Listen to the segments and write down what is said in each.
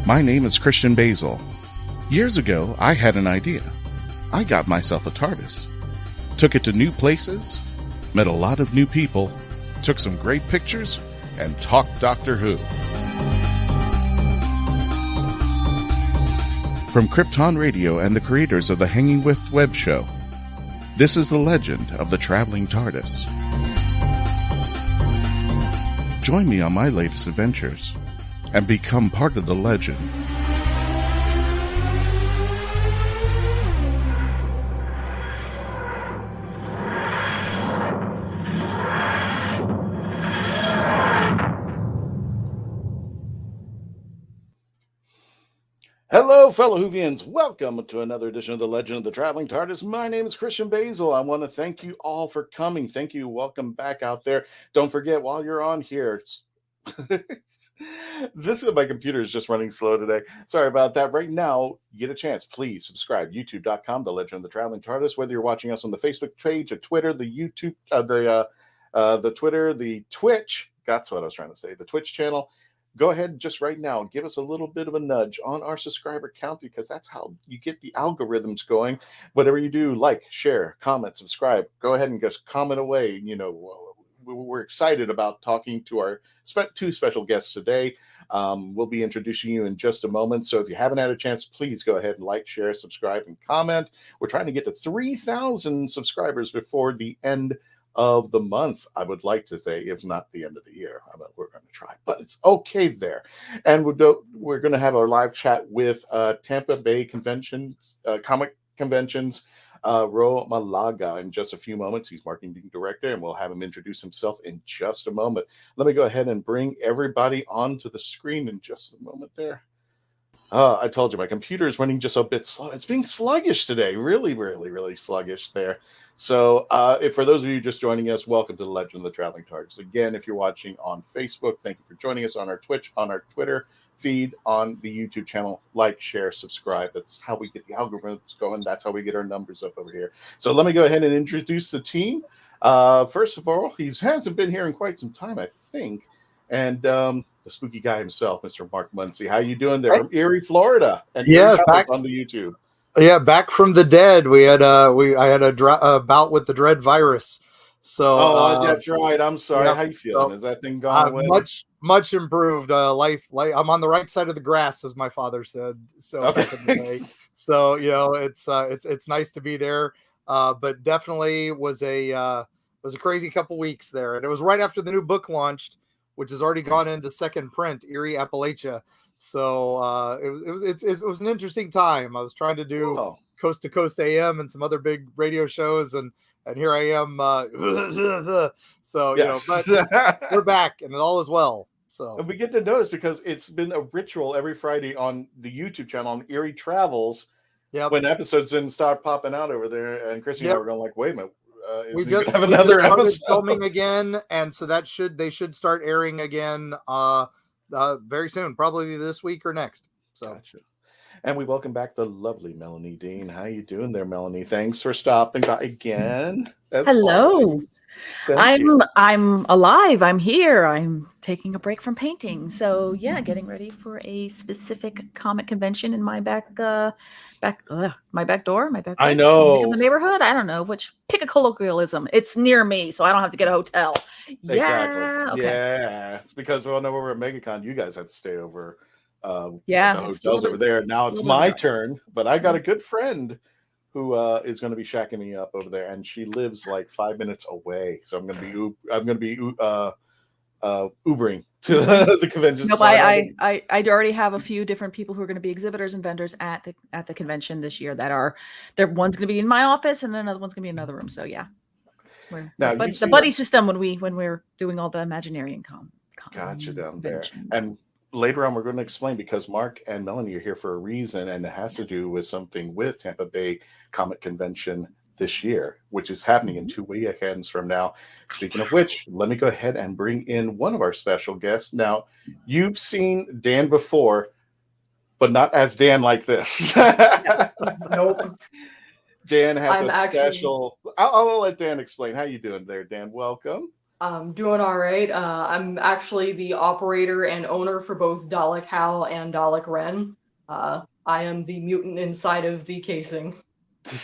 My name is Christian Basel. Years ago, I had an idea. I got myself a TARDIS. Took it to new places, met a lot of new people, took some great pictures, and talked Doctor Who. From Krypton Radio and the creators of the Hanging With web show, this is the legend of the Traveling TARDIS. Join me on my latest adventures and become part of the legend. Hello, fellow Whovians. Welcome to another edition of the Legend of the Traveling TARDIS. My name is Christian Basel. I want to thank you all for coming. Thank you. Welcome back out there. Don't forget, while you're on here, my computer is just running slow today. Sorry about that. Right now, you get a chance. Please subscribe. YouTube.com, The Legend of the Traveling TARDIS. Whether you're watching us on the Facebook page, or Twitter, the YouTube, the Twitter, the Twitch. That's what I was trying to say. The Twitch channel. Go ahead just right now and give us a little bit of a nudge on our subscriber count, because that's how you get the algorithms going. Whatever you do, like, share, comment, subscribe. Go ahead and just comment away. You know, we're excited about talking to our two special guests today. We'll be introducing you in just a moment. So if you haven't had a chance, please go ahead and like, share, subscribe, and comment. We're trying to get to 3,000 subscribers before the end of the month, I would like to say, if not the end of the year. We're going to try, but it's okay there. And we're going to have our live chat with Tampa Bay Conventions, Comic Conventions, MALAGA in just a few moments. He's marketing director, and we'll have him introduce himself in just a moment. Let me go ahead and bring everybody onto the screen in just a moment there. I told you, my computer is running just a bit slow. It's being sluggish today. Really, really, really sluggish there. So if for those of you just joining us, welcome to the Legend of the Traveling TARDIS. Again, if you're watching on Facebook, thank you for joining us on our Twitch, on our Twitter feed, on the YouTube channel. Like, share, subscribe. That's how we get the algorithms going. That's how we get our numbers up over here. So let me go ahead and introduce the team. First of all, he hasn't been here in quite some time, I think. And the spooky guy himself, Mr. Mark Muncie. How you doing there from Erie, Florida? And back on the YouTube. Yeah, back from the dead. I had a bout with the dread virus. So that's right. I'm sorry. How you feeling? Is that thing gone away? Much improved. Life. I'm on the right side of the grass, as my father said. So okay. So it's nice to be there. But definitely was a crazy couple weeks there, and it was right after the new book launched, which has already gone into second print, Erie, Appalachia. So it was an interesting time. I was trying to do Coast to Coast AM and some other big radio shows, and here I am. But we're back, and all is well. So and we get to notice, because it's been a ritual every Friday on the YouTube channel on Erie Travels. Yeah, when episodes didn't start popping out over there, and Chrissy and I were going like, wait a minute. We is just have another started episode filming again, and so they should start airing again very soon, probably this week or next. So. Gotcha. And we welcome back the lovely Melanie Dean. How you doing there, Melanie? Thanks for stopping by again. Hello. You. I'm alive. I'm here. I'm taking a break from painting. So yeah, getting ready for a specific comic convention in my back door. I know. In the neighborhood. I don't know which. Pick a colloquialism. It's near me, so I don't have to get a hotel. Yeah. Exactly. Okay. Yeah. It's because we all know we're at MegaCon. You guys have to stay over. Yeah. The hotels over there. Now it's my turn, but I got a good friend who is going to be shacking me up over there, and she lives like 5 minutes away. So I'm going to be Ubering to the convention. Nope, I already have a few different people who are going to be exhibitors and vendors at the convention this year. One's going to be in my office, and another one's going to be in another room. So yeah, but the buddy system when we're doing all the Imaginarium gotcha down there. And later on, we're going to explain, because Mark and Melanie are here for a reason, and it has to do with something with Tampa Bay Comic Convention this year, which is happening in 2 weekends from now. Speaking of which, let me go ahead and bring in one of our special guests. Now, you've seen Dan before, but not as Dan like this. Nope. Dan has special. I'll let Dan explain. How you doing there, Dan? Welcome. I'm doing all right. I'm actually the operator and owner for both Dalek Hal and Dalek Ren. I am the mutant inside of the casing.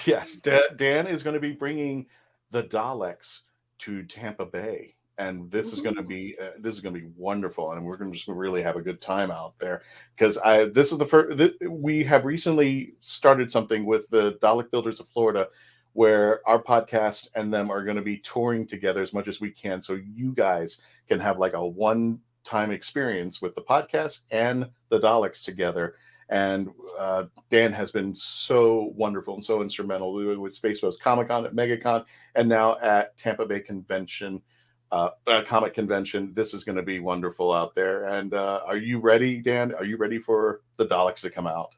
Yes, Dan is going to be bringing the Daleks to Tampa Bay, and this is going to be wonderful, and we're going to just really have a good time out there, because this is the first. We have recently started something with the Dalek Builders of Florida, where our podcast and them are going to be touring together as much as we can, so you guys can have like a one-time experience with the podcast and the Daleks together. And Dan has been so wonderful and so instrumental with Space Coast Comic Con, at MegaCon, and now at Tampa Bay Convention, Comic Convention. This is going to be wonderful out there. And are you ready, Dan? Are you ready for the Daleks to come out?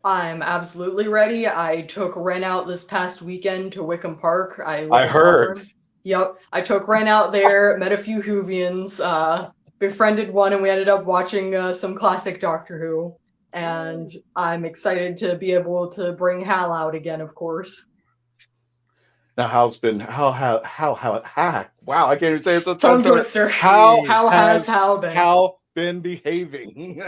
I'm absolutely ready. I took Ren out this past weekend to Wickham Park. I heard. Yep. I took Ren out there, met a few Whovians, befriended one, and we ended up watching some classic Doctor Who. And I'm excited to be able to bring Hal out again, of course. Now, Hal's been wow, I can't even say it's a tongue twister. How has Hal been behaving?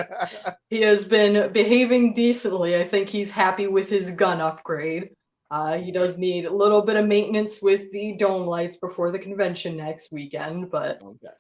He has been behaving decently. I think he's happy with his gun upgrade. He does need a little bit of maintenance with the dome lights before the convention next weekend, but okay.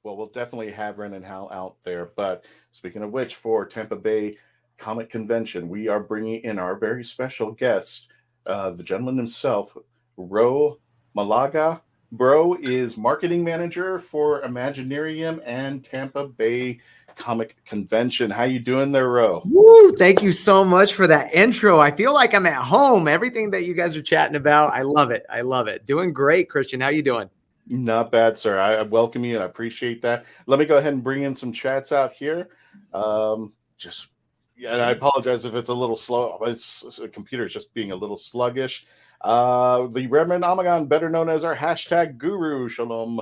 Well, we'll definitely have Ren and Hal out there. But speaking of which, for Tampa Bay Comic Convention, we are bringing in our very special guest, the gentleman himself, Ro Malaga. Bro is marketing manager for Imaginarium and Tampa Bay Comic Convention. How you doing there, Ro? Woo, thank you so much for that intro. I feel like I'm at home. Everything that you guys are chatting about, I love it. I love it. Doing great, Christian. How you doing? Not bad, sir. I welcome you and I appreciate that. Let me go ahead and bring in some chats out here. And I apologize if it's a little slow. The computer is just being a little sluggish. The Reverend Amagon, better known as our hashtag guru, Shalom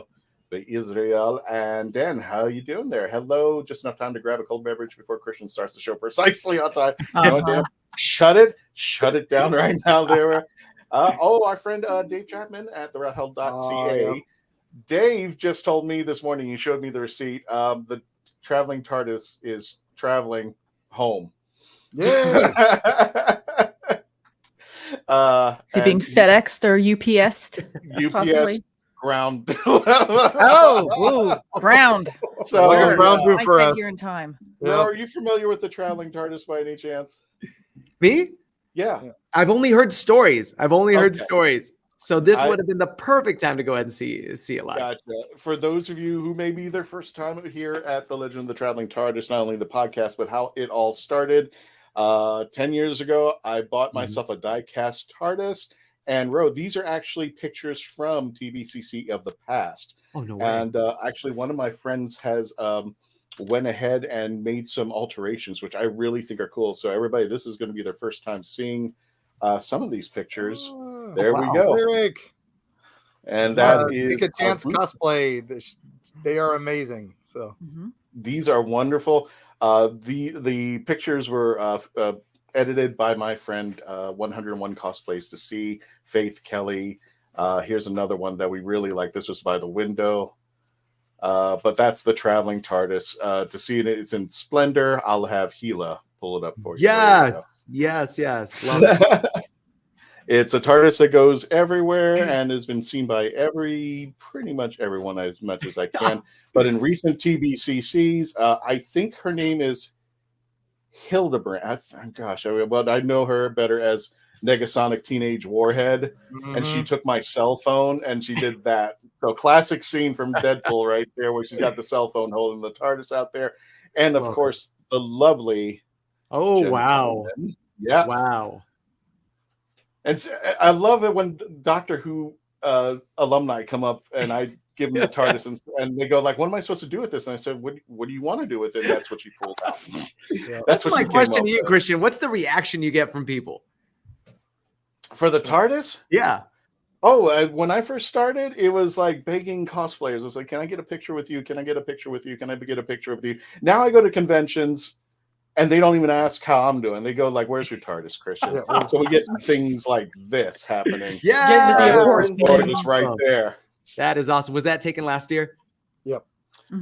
Israel. And Dan, how you doing there? Hello. Just enough time to grab a cold beverage before Christian starts the show precisely on time. You know what, Dan? Shut it down right now there. Our friend Dave Chapman at theredhell.ca. Yeah. Dave just told me this morning, he showed me the receipt. The Traveling TARDIS is traveling home. Yeah. Is he being FedExed or UPS'd? UPS possibly? Ground. Ground. So like a ground I for get us. here in time. Yeah. Are you familiar with the Traveling TARDIS by any chance? Me? Yeah. I've only heard stories. Okay. So this would have been the perfect time to go ahead and see it live. Gotcha. For those of you who may be their first time here at the Legend of the Traveling TARDIS, not only the podcast, but how it all started. 10 years ago, I bought myself a die-cast TARDIS. And Ro, these are actually pictures from TBCC of the past. Oh, no way. And actually, one of my friends has went ahead and made some alterations, which I really think are cool. So everybody, this is going to be their first time seeing some of these pictures. There we go. Eric. And that is Take a chance cosplay. They are amazing. So these are wonderful. The pictures were edited by my friend 101 Cosplays to See, Faith Kelly. Here's another one that we really like. This was by the window. But that's the Traveling TARDIS. To see it, it's in splendor. I'll have Gila pull it up for you. Yes. Love it. It's a TARDIS that goes everywhere and has been seen by pretty much everyone as much as I can. But in recent TBCCs, I think her name is Hildebrand. I know her better as Negasonic Teenage Warhead, and she took my cell phone and she did that. So classic scene from Deadpool right there, where she's got the cell phone holding the TARDIS out there, and of course the lovely. Oh Jen wow! Coleman. Yeah, wow. And I love it when Doctor Who alumni come up and I give them the TARDIS and they go like, "What am I supposed to do with this?" And I said, "What do you want to do with it?" And that's what she pulled out. That's what my question to you, Christian. What's the reaction you get from people for the TARDIS? Yeah. Oh, when I first started, it was like begging cosplayers. It's like, "Can I get a picture with you? Can I get a picture with you? Can I get a picture with you?" Now I go to conventions. And they don't even ask how I'm doing. They go like, "Where's your TARDIS, Christian?" So we get things like this happening. Yeah, TARDIS right there. That is awesome. Was that taken last year? Yep.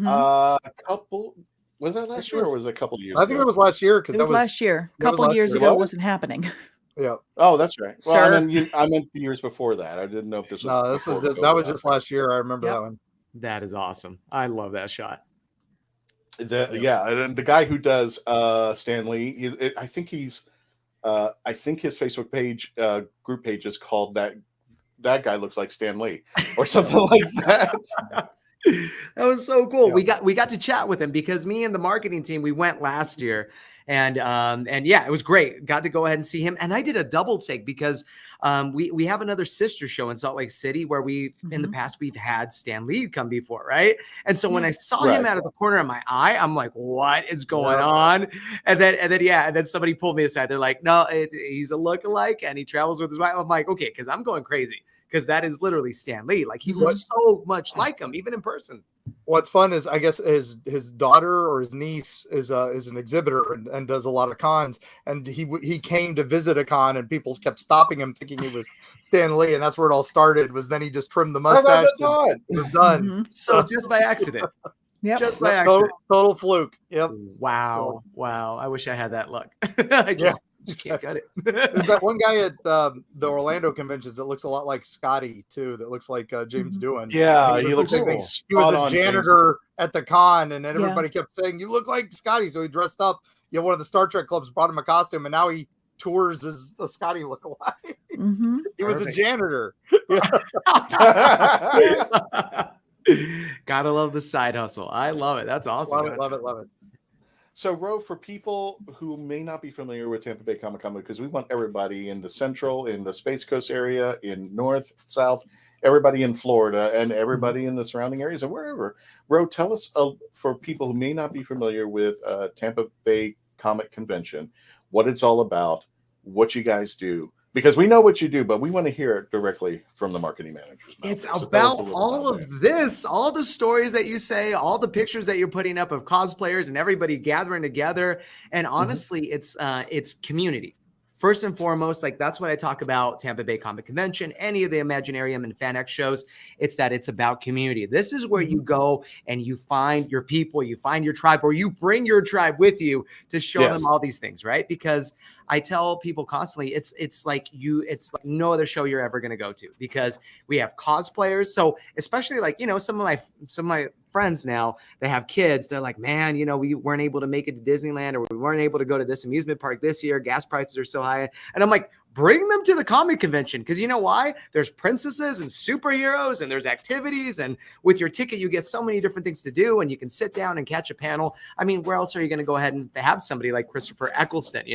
A couple. Was that last year or was it a couple of years? I think it was last year because it was last year. A couple of years ago, it wasn't happening. Yeah. Oh, that's right. Well, Sir. I meant the years before that. I didn't know if this was. No, this was just last year. I remember that one. That is awesome. I love that shot. And the guy who does Stan Lee, I think his Facebook page, group page is called that guy looks like Stan Lee or something like that. That was so cool. Yeah. We got to chat with him because me and the marketing team, we went last year. And yeah, it was great. Got to go ahead and see him. And I did a double take because we have another sister show in Salt Lake City where in the past we've had Stan Lee come before, right? And so when I saw him out of the corner of my eye, I'm like, what is going on? And then somebody pulled me aside. They're like, no, he's a lookalike and he travels with his wife. I'm like, okay, because I'm going crazy because that is literally Stan Lee. Like he looks so much like him, even in person. What's fun is, I guess, his daughter or his niece is an exhibitor and does a lot of cons. And he came to visit a con, and people kept stopping him, thinking he was Stan Lee, and that's where it all started. Was then he just trimmed the mustache. It was done. So just by accident. Yep. Just by accident. Total fluke. Yep. Wow. I wish I had that luck. Just can't cut it. There's that one guy at the Orlando conventions that looks a lot like Scotty too. That looks like James Doohan. Yeah, he looks cool. He was a janitor at the con, and then everybody kept saying, "You look like Scotty." So he dressed up. One of the Star Trek clubs brought him a costume, and now he tours as a Scotty lookalike. He was a janitor. Gotta love the side hustle. I love it. That's awesome. Love it. So, Ro, for people who may not be familiar with Tampa Bay Comic Con, because we want everybody in the Central, in the Space Coast area, in North, South, everybody in Florida, and everybody in the surrounding areas and wherever. Ro, tell us, for people who may not be familiar with Tampa Bay Comic Convention, what it's all about, what you guys do. Because we know what you do, but we want to hear it directly from the marketing managers. It's about all of this, all the stories that you say, all the pictures that you're putting up of cosplayers and everybody gathering together. And honestly, it's community. First and foremost, like that's what I talk about Tampa Bay Comic Convention, any of the Imaginarium and FanX shows. It's about community. This is where you go and you find your people, you find your tribe, or you bring your tribe with you to show them all these things, right? Because I tell people constantly, it's like no other show you're ever going to go to because we have cosplayers. So especially like, some of my friends now, they have kids. They're like, man, we weren't able to make it to Disneyland, or we weren't able to go to this amusement park this year. Gas prices are so high. And I'm like, bring them to the comic convention. Because you know why? There's princesses and superheroes and there's activities. And with your ticket, you get so many different things to do. And you can sit down and catch a panel. I mean, where else are you going to go ahead and have somebody like Christopher Eccleston,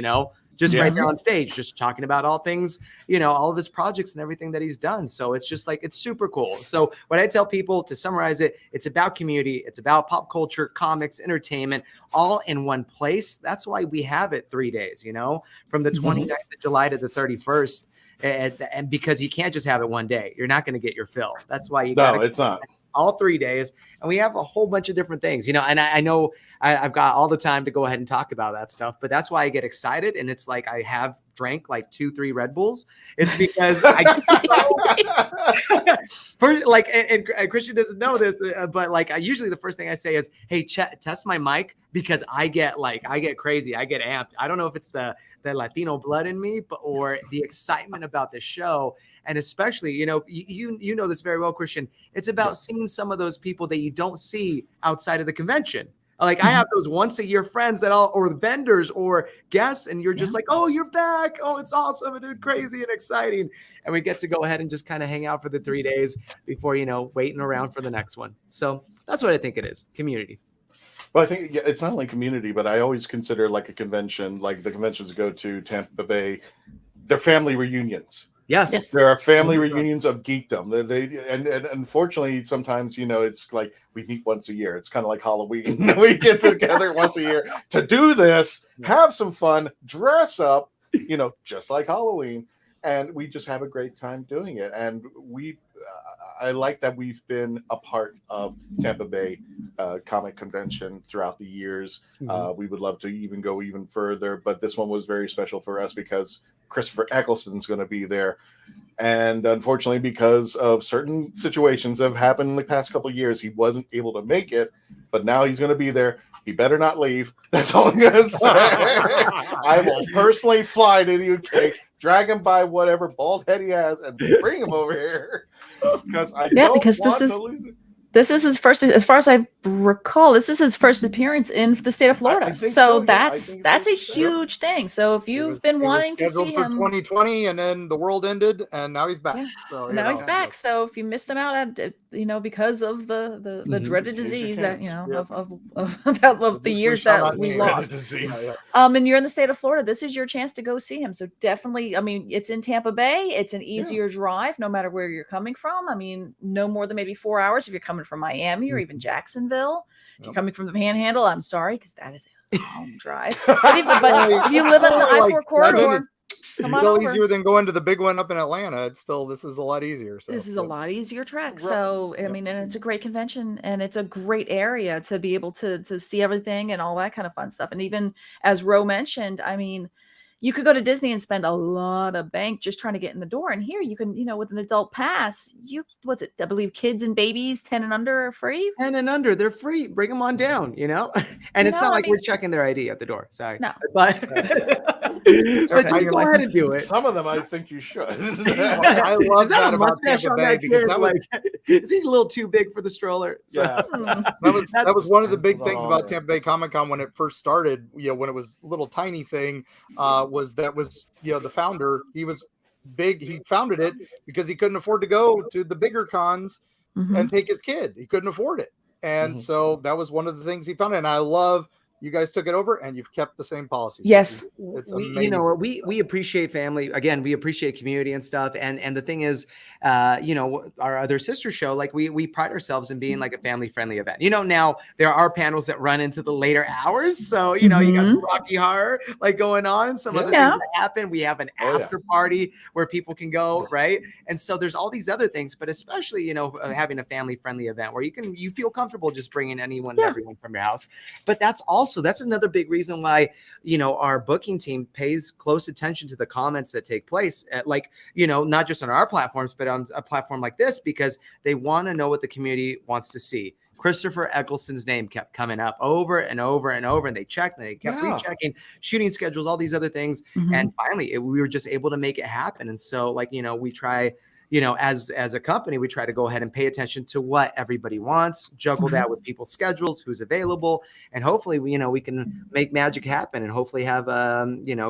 just right there on stage, just talking about all things, all of his projects and everything that he's done. So it's just like, it's super cool. So what I tell people, to summarize it, it's about community. It's about pop culture, comics, entertainment, all in one place. That's why we have it 3 days, from the 29th of July to the 31st. And because you can't just have it one day, you're not going to get your fill. That's why you got it's not all 3 days. And we have a whole bunch of different things, and I know I've got all the time to go ahead and talk about that stuff, but that's why I get excited. And it's like, I have drank like 2-3 Red Bulls. It's because and Christian doesn't know this, but like, usually the first thing I say is, hey, test my mic, because I get crazy. I get amped. I don't know if it's the Latino blood in me, or the excitement about the show. And especially, you know this very well, Christian, it's about seeing some of those people that you don't see outside of the convention. Like, I have those once a year friends or vendors or guests, and you're just like, oh, you're back. Oh, it's awesome and crazy and exciting. And we get to go ahead and just kind of hang out for the 3 days before, waiting around for the next one. So that's what I think it is. Community. Well, I think it's not only community, but I always consider like a convention, like the conventions that go to Tampa Bay, they're family reunions. Yes. There are family reunions of geekdom. And unfortunately, sometimes, it's like we meet once a year. It's kind of like Halloween. We get together once a year to do this, have some fun, dress up, just like Halloween. And we just have a great time doing it. And I like that we've been a part of Tampa Bay Comic Convention throughout the years. We would love to go even further, but this one was very special for us because Christopher Eccleston is going to be there. And unfortunately, because of certain situations that have happened in the past couple of years, he wasn't able to make it, but now he's going to be there. He better not leave. That's all I'm going to say. I will personally fly to the UK, drag him by whatever bald head he has, and bring him over here. Because I don't want to lose it. This is his first, as far as I recall, this is his first appearance in the state of Florida. So that's a huge thing. So if you've been wanting to see him, 2020, and then the world ended, and now he's back. Yeah. So now he's back. So if you missed him out, because of the dreaded disease that of the years that we lost, and you're in the state of Florida, this is your chance to go see him. So definitely, it's in Tampa Bay. It's an easier drive, no matter where you're coming from. No more than maybe 4 hours if you're coming from Miami or even Jacksonville. If you're coming from the Panhandle, I'm sorry, because that is a long drive. But if you live in the I-4 corridor, come on over. It's easier than going to the big one up in Atlanta. This is a lot easier. So this is a lot easier trek. So and it's a great convention, and it's a great area to be able to see everything and all that kind of fun stuff. And even as Ro mentioned, you could go to Disney and spend a lot of bank just trying to get in the door. And here you can, with an adult pass, I believe kids and babies 10 and under are free. 10 and under, they're free. Bring them on down, And it's not like we're checking their ID at the door. Sorry. No. But just go ahead and do it. Some of them I think you should. I love that about Tampa Bay, because is he a little too big for the stroller? So. Yeah. that was one of the big things about Tampa Bay Comic Con when it first started, when it was a little tiny thing, was the founder. He was big. He founded it because he couldn't afford to go to the bigger cons and take his kid. He couldn't afford it. And so that was one of the things he founded. And I love you guys took it over and you've kept the same policy. Yes. It's amazing. We appreciate family. Again, we appreciate community and stuff. And the thing is, our other sister show, like we pride ourselves in being like a family friendly event. Now there are panels that run into the later hours. So, you got some Rocky Horror like going on and some other things that happen. We have an after party where people can go, right? And so there's all these other things, but especially, having a family friendly event where you feel comfortable just bringing anyone and everyone from your house. But that's another big reason why, our booking team pays close attention to the comments that take place at, not just on our platforms, but on a platform like this, because they want to know what the community wants to see. Christopher Eccleston's name kept coming up over and over and over, and they checked and they kept rechecking shooting schedules, all these other things. And finally we were just able to make it happen. And so we try, as a company, we try to go ahead and pay attention to what everybody wants, juggle that with people's schedules, who's available, and hopefully we can make magic happen and hopefully have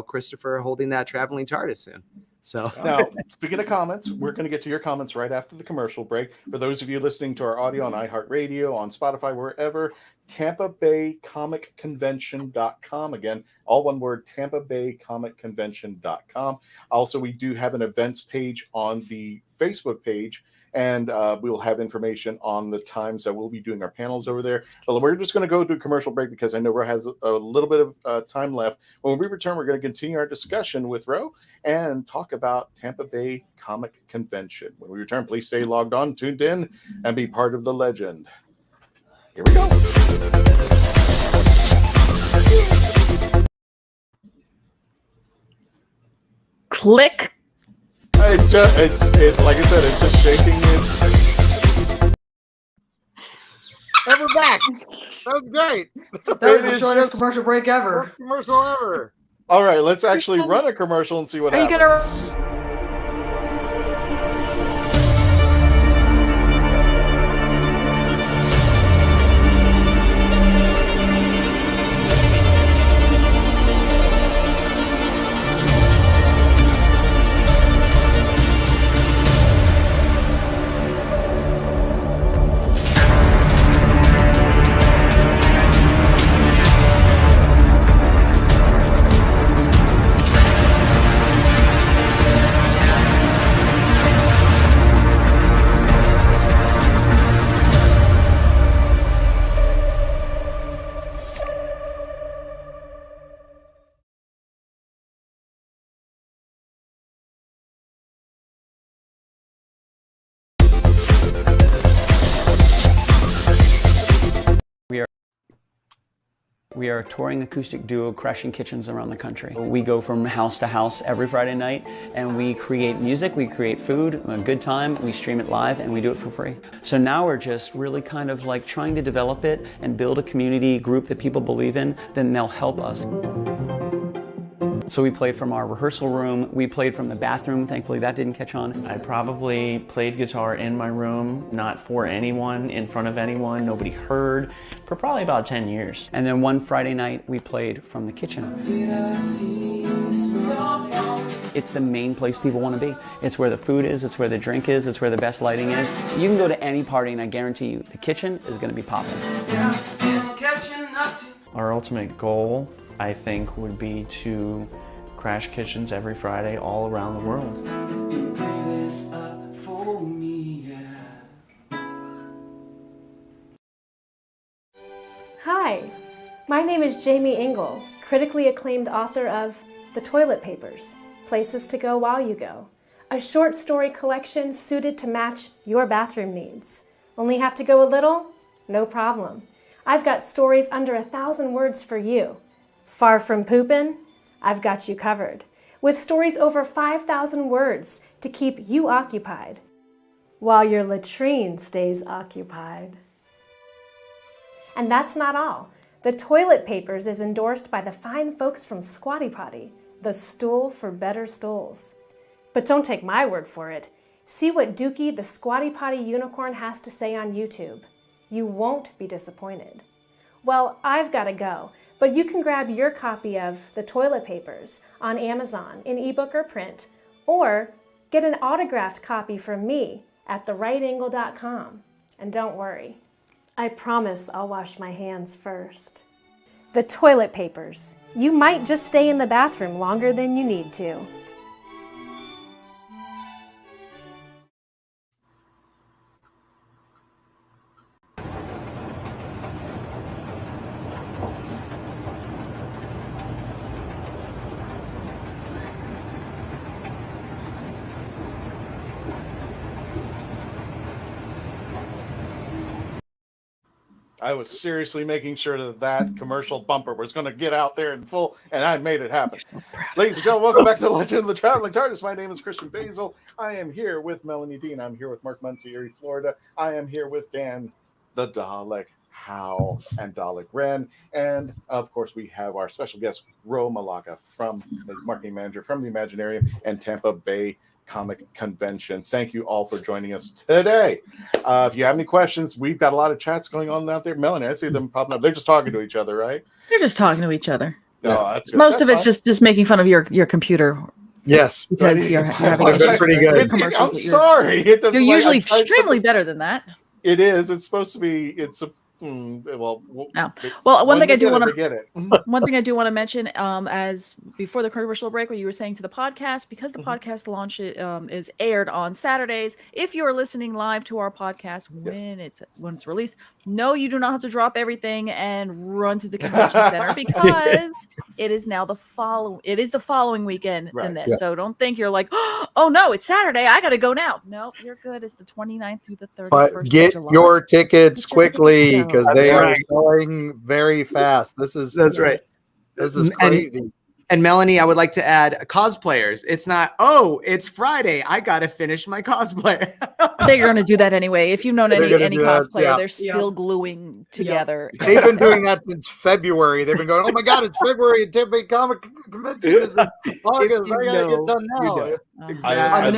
Christopher holding that traveling TARDIS soon. So now, speaking of comments, we're going to get to your comments right after the commercial break. For those of you listening to our audio on iHeartRadio, on Spotify, wherever, Tampa Bay Comic Convention.com. Again, all one word, Tampa Bay Comic Convention.com. Also, we do have an events page on the Facebook page, and we'll have information on the times that we'll be doing our panels over there. But we're just going to go to a commercial break because I know Ro has a little bit of time left. When we return, we're going to continue our discussion with Ro and talk about Tampa Bay Comic Convention. When we return, please stay logged on, tuned in, and be part of the legend. Here we go. Click. It's like I said, it's just shaking. And we're back. That was great. That was the shortest commercial break ever. Worst commercial ever. All right, let's actually run a commercial and see what happens. We are a touring acoustic duo crashing kitchens around the country. We go from house to house every Friday night and we create music, we create food, a good time, we stream it live and we do it for free. So now we're just really kind of like trying to develop it and build a community group that people believe in, then they'll help us. So we played from our rehearsal room, we played from the bathroom, thankfully that didn't catch on. I probably played guitar in my room, not for anyone, in front of anyone, nobody heard, for probably about 10 years. And then one Friday night we played from the kitchen. It's the main place people want to be. It's where the food is, it's where the drink is, it's where the best lighting is. You can go to any party and I guarantee you the kitchen is going to be popping. Our ultimate goal, I think, would be to crash kitchens every Friday all around the world. Hi, my name is Jamie Engel, critically acclaimed author of The Toilet Papers, Places to Go While You Go, a short story collection suited to match your bathroom needs. Only have to go a little? No problem. I've got stories under 1,000 words for you. Far from poopin'? I've got you covered, with stories over 5,000 words to keep you occupied, while your latrine stays occupied. And that's not all. The Toilet Papers is endorsed by the fine folks from Squatty Potty, the stool for better stools. But don't take my word for it. See what Dookie the Squatty Potty unicorn has to say on YouTube. You won't be disappointed. Well, I've got to go. But you can grab your copy of The Toilet Papers on Amazon in ebook or print, or get an autographed copy from me at therightangle.com. And don't worry, I promise I'll wash my hands first. The Toilet Papers. You might just stay in the bathroom longer than you need to. I was seriously making sure that commercial bumper was going to get out there in full, and I made it happen. Ladies and gentlemen, welcome back to the Legend of the Traveling TARDIS. My name is Christian Basel. I am here with Melanie Dean. I'm here with Mark Muncie, Erie, Florida. I am here with Dan, the Dalek Howe, and Dalek Ren. And, of course, we have our special guest, Ro MALAGA, as marketing manager from the Imaginarium and Tampa Bay Comic Convention. Thank you all for joining us today. If you have any questions, we've got a lot of chats going on out there. Melanie, I see them popping up. They're just talking to each other, right? They're just talking to each other. No, that's good. Most of it's just making fun of your computer. Yes, because you're having pretty good. I'm sorry. You're usually extremely better than that. It is. It's supposed to be. It's Well, one thing I do want to get it. One thing I do want to mention, as before the commercial break, what you were saying to the podcast, because the podcast launch is aired on Saturdays. If you are listening live to our podcast when it's released, no, you do not have to drop everything and run to the convention center because it is now the following weekend than this. Yeah. So don't think you're like, oh no, it's Saturday, I got to go now. No, you're good. It's the 29th through the 31st. But get your tickets quickly because they are selling very fast. That's right. This is crazy. And Melanie, I would like to add cosplayers. It's not, it's Friday, I got to finish my cosplay. They're going to do that anyway. If you've known any cosplayer, they're still gluing together. They've been doing that since February. They've been going, oh my God, it's February at Tampa Bay Comic Convention. Is August. I got to get done now. Exactly. I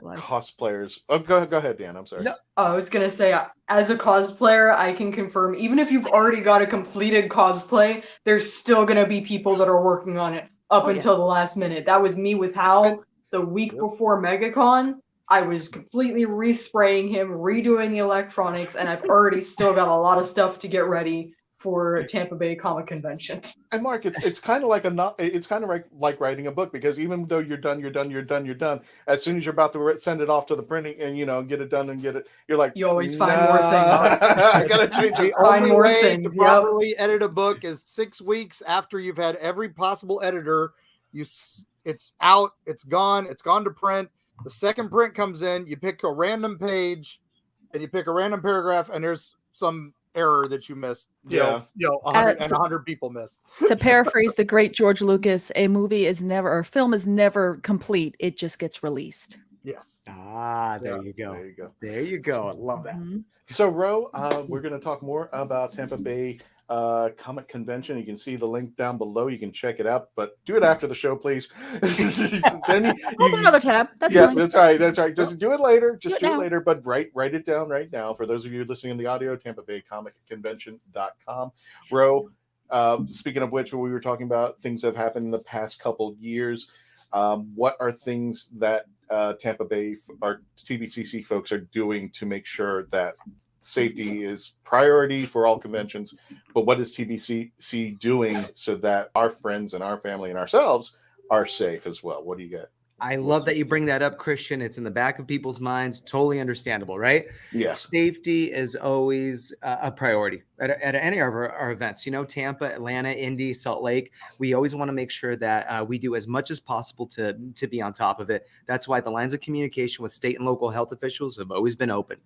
love cosplayers. Oh, go ahead, Dan. I'm sorry. No, I was going to say, as a cosplayer, I can confirm, even if you've already got a completed cosplay, there's still going to be people that are working on it up until the last minute. That was me with Hal the week before MegaCon. I was completely respraying him, redoing the electronics, and I've already still got a lot of stuff to get ready for Tampa Bay Comic Convention. And Mark, it's kind of like writing a book, because even though you're done, as soon as you're about to send it off to the printing and get it done and get it, you're like, you always find more things. I gotta change it. The only way to properly edit a book is 6 weeks after you've had every possible editor. It's out, it's gone to print. The second print comes in, you pick a random page and you pick a random paragraph, and there's some error that you missed. 100 people missed. To paraphrase the great George Lucas, a film is never complete. It just gets released. Yes. There you go. I love that. Mm-hmm. So, Ro, we're going to talk more about Tampa Bay Comic Convention. You can see the link down below. You can check it out, but do it after the show, please. Then open another tab. That's fine. That's right. Just do it later. Just do it later, but write it down right now. For those of you listening in the audio, Tampa Bay Comic Convention.com. Ro, speaking of which, we were talking about things that have happened in the past couple years. What are things that Tampa Bay, our TBCC folks, are doing to make sure that safety is priority for all conventions, but what is TBCC doing so that our friends and our family and ourselves are safe as well? What do you get? I love that you bring that up, Christian. It's in the back of people's minds. Totally understandable, right? Yes. Safety is always a priority at any of our events. Tampa, Atlanta, Indy, Salt Lake. We always want to make sure that we do as much as possible to be on top of it. That's why the lines of communication with state and local health officials have always been open,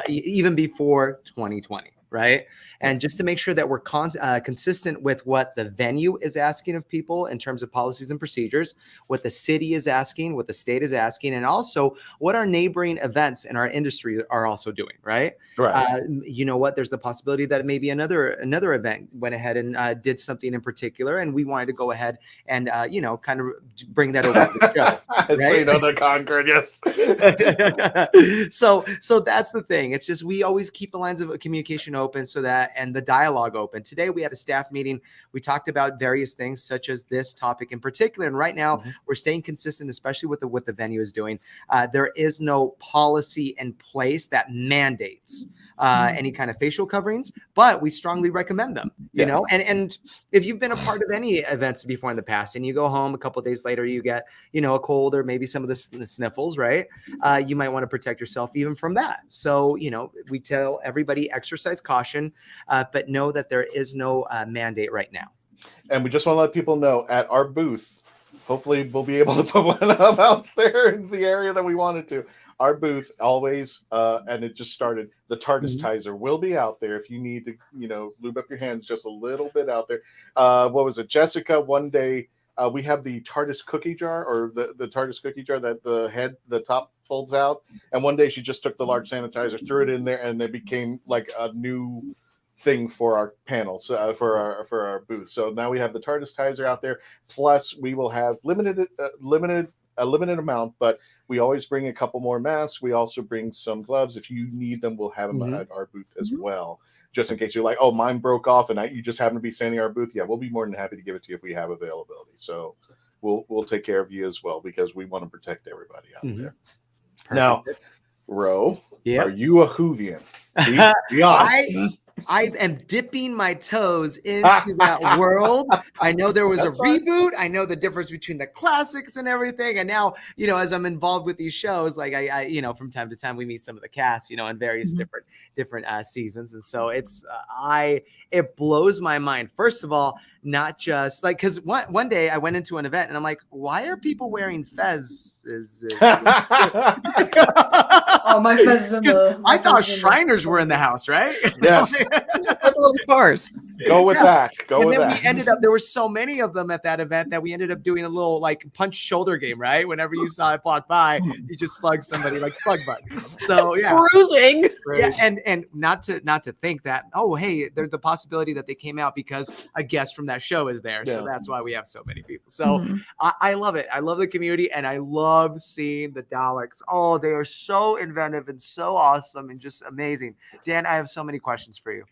even before 2020. Right. And just to make sure that we're consistent with what the venue is asking of people in terms of policies and procedures, what the city is asking, what the state is asking, and also what our neighboring events in our industry are also doing. Right. You know what? There's the possibility that maybe another event went ahead and did something in particular, and we wanted to go ahead and, kind of bring that over to the show. Right? Say no to Concord. Yes. So that's the thing. It's just, we always keep the lines of communication open and the dialogue open. Today we had a staff meeting. We talked about various things such as this topic in particular. And right now we're staying consistent, especially with what the venue is doing. There is no policy in place that mandates any kind of facial coverings, but we strongly recommend them, you know, and if you've been a part of any events before in the past and you go home a couple of days later, you get, a cold or maybe some of the sniffles, right? You might want to protect yourself even from that. So, we tell everybody exercise caution, but know that there is no mandate right now. And we just want to let people know at our booth, hopefully we'll be able to put one up out there in the area that we wanted to. Our booth always, and it just started, the TARDIS Tizer will be out there if you need to, lube up your hands just a little bit out there. What was it, Jessica? One day we have the TARDIS cookie jar, or the TARDIS cookie jar that the top folds out. And one day she just took the large sanitizer, threw it in there, and it became like a new thing for our panels, for our booth. So now we have the TARDIS Tizer out there. Plus we will have a limited amount, but we always bring a couple more masks. We also bring some gloves. If you need them, we'll have them at our booth as well, just in case you're like, oh, mine broke off and you just happen to be standing at our booth. Yeah, we'll be more than happy to give it to you if we have availability. So we'll take care of you as well, because we want to protect everybody out there. Perfect. Now, Ro, are you a Whovian? Be honest. I am dipping my toes into that world. I know there was a reboot. I know the difference between the classics and everything. And now, as I'm involved with these shows, like I from time to time we meet some of the cast, in various different seasons. And so it blows my mind. First of all, not just like, because one day I went into an event and I'm like, why are people wearing fezzes? Oh, my fez is in the. I thought Shriners were in the house, right? Yes. With little cars. Go with that. Go with that. We ended up, there were so many of them at that event that we ended up doing a little like punch shoulder game, right? Whenever you saw it walk by, you just slug somebody like slug butt. So yeah. Bruising. Yeah, and not to think that, oh, hey, there's the possibility that they came out because a guest from that show is there. Yeah. So that's why we have so many people. So I love it. I love the community, and I love seeing the Daleks. Oh, they are so inventive and so awesome and just amazing. Dan, I have so many questions for you.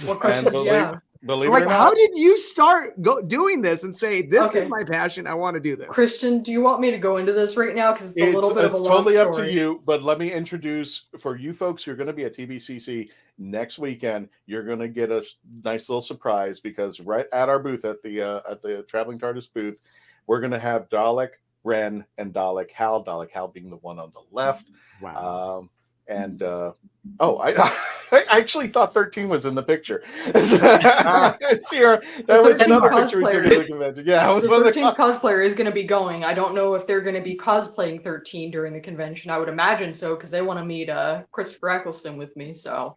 What questions do you have? Believe like, it or not, how did you start doing this and say, this is my passion, I want to do this? Christian, do you want me to go into this right now? Because it's a little bit of a long totally story. up to you, but let me introduce, for you folks who are going to be at TBCC next weekend, you're going to get a nice little surprise, because right at our booth at the Traveling TARDIS booth, we're going to have Dalek, Ren, and Dalek Hal. Dalek Hal being the one on the left. Wow. I actually thought 13 was in the picture. It's here. That was another picture we took at the convention. Yeah, I was the 13th cosplayer is going to be going. I don't know if they're going to be cosplaying 13 during the convention. I would imagine so, because they want to meet Christopher Eccleston with me. So.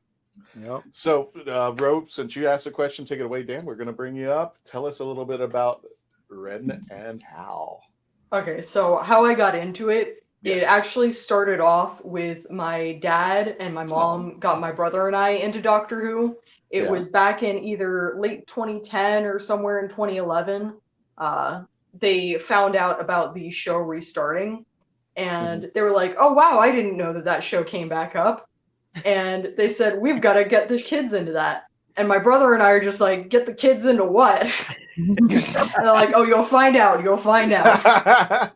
Yep. So, Ro, since you asked a question, take it away, Dan. We're going to bring you up. Tell us a little bit about Ren and Hal. Okay, so how I got into it. Yes. It actually started off with my dad and my mom got my brother and I into Doctor Who. It was back in either late 2010 or somewhere in 2011. They found out about the show restarting, and they were like, oh, wow, I didn't know that show came back up. And they said, we've got to get the kids into that. And my brother and I are just like, get the kids into what? And they're like, oh, you'll find out. You'll find out.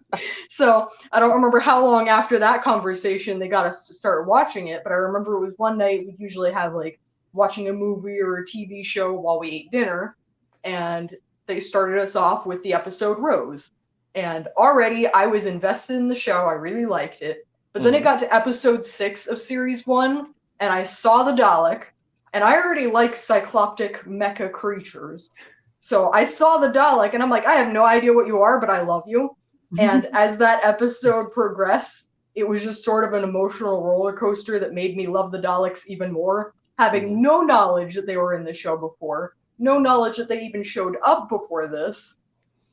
So I don't remember how long after that conversation they got us to start watching it. But I remember it was one night we usually have like watching a movie or a TV show while we ate dinner. And they started us off with the episode Rose. And already I was invested in the show. I really liked it. But then it got to episode 6 of series 1. And I saw the Dalek. And I already like cycloptic mecha creatures. So I saw the Dalek and I'm like, I have no idea what you are, but I love you. And as that episode progressed, it was just sort of an emotional roller coaster that made me love the Daleks even more, having no knowledge that they were in the show before, no knowledge that they even showed up before this,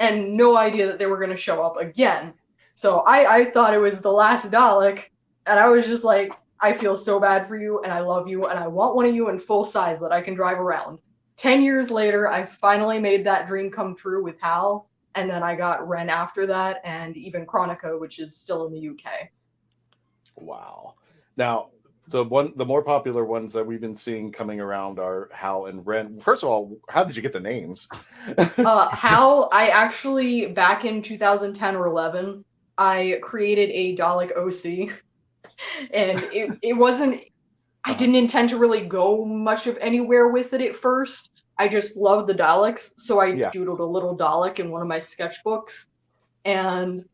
and no idea that they were going to show up again. So I thought it was the last Dalek, and I was just like, I feel so bad for you, and I love you, and I want one of you in full size that I can drive around. 10 years later, I finally made that dream come true with Hal, and then I got Ren after that, and even Chronica, which is still in the UK. Wow. Now, the more popular ones that we've been seeing coming around are Hal and Ren. First of all, how did you get the names? Hal, I actually, back in 2010 or 11, I created a Dalek OC. And it wasn't, I didn't intend to really go much of anywhere with it at first. I just loved the Daleks. So I doodled a little Dalek in one of my sketchbooks. And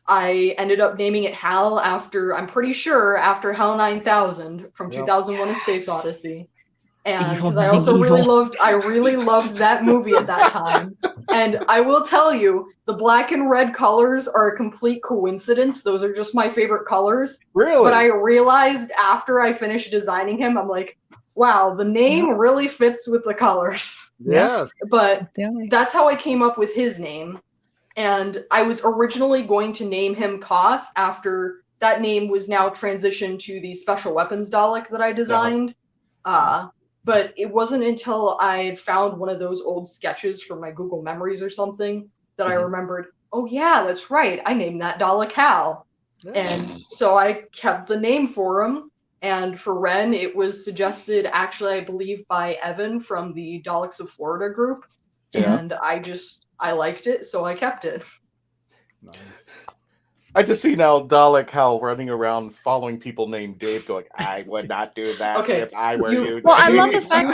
I ended up naming it Hal after, I'm pretty sure, after Hal 9000 from 2001 A Space Odyssey. And because I also really loved that movie at that time. And I will tell you, the black and red colors are a complete coincidence. Those are just my favorite colors. Really? But I realized after I finished designing him, I'm like, wow, the name really fits with the colors. Yes. But that's how I came up with his name. And I was originally going to name him Koth after that name was now transitioned to the Special Weapons Dalek that I designed. But it wasn't until I had found one of those old sketches from my Google Memories or something that I remembered, oh yeah, that's right, I named that Dalek Hal. And so I kept the name for him. And for Ren, it was suggested, actually, I believe, by Evan from the Daleks of Florida group. And I liked it, so I kept it. Nice. I just see now Dalek Hal running around following people named Dave, going, "I would not do that if I were you." Well, I love the fact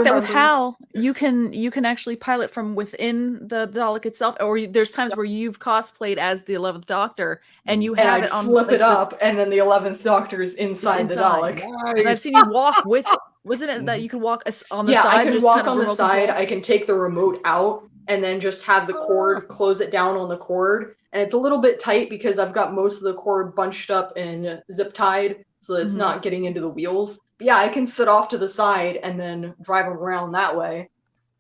that with Hal, you can actually pilot from within the Dalek itself, or there's times where you've cosplayed as the 11th Doctor and you have it on flip it up, and then the 11th Doctor is inside the Dalek. Nice. I've seen you walk with. Wasn't it that you can walk on the side? Yeah, I can walk on the side. Control? I can take the remote out and then just have the cord, close it down on the cord. And it's a little bit tight because I've got most of the cord bunched up and zip tied so that it's not getting into the wheels. But yeah, I can sit off to the side and then drive around that way.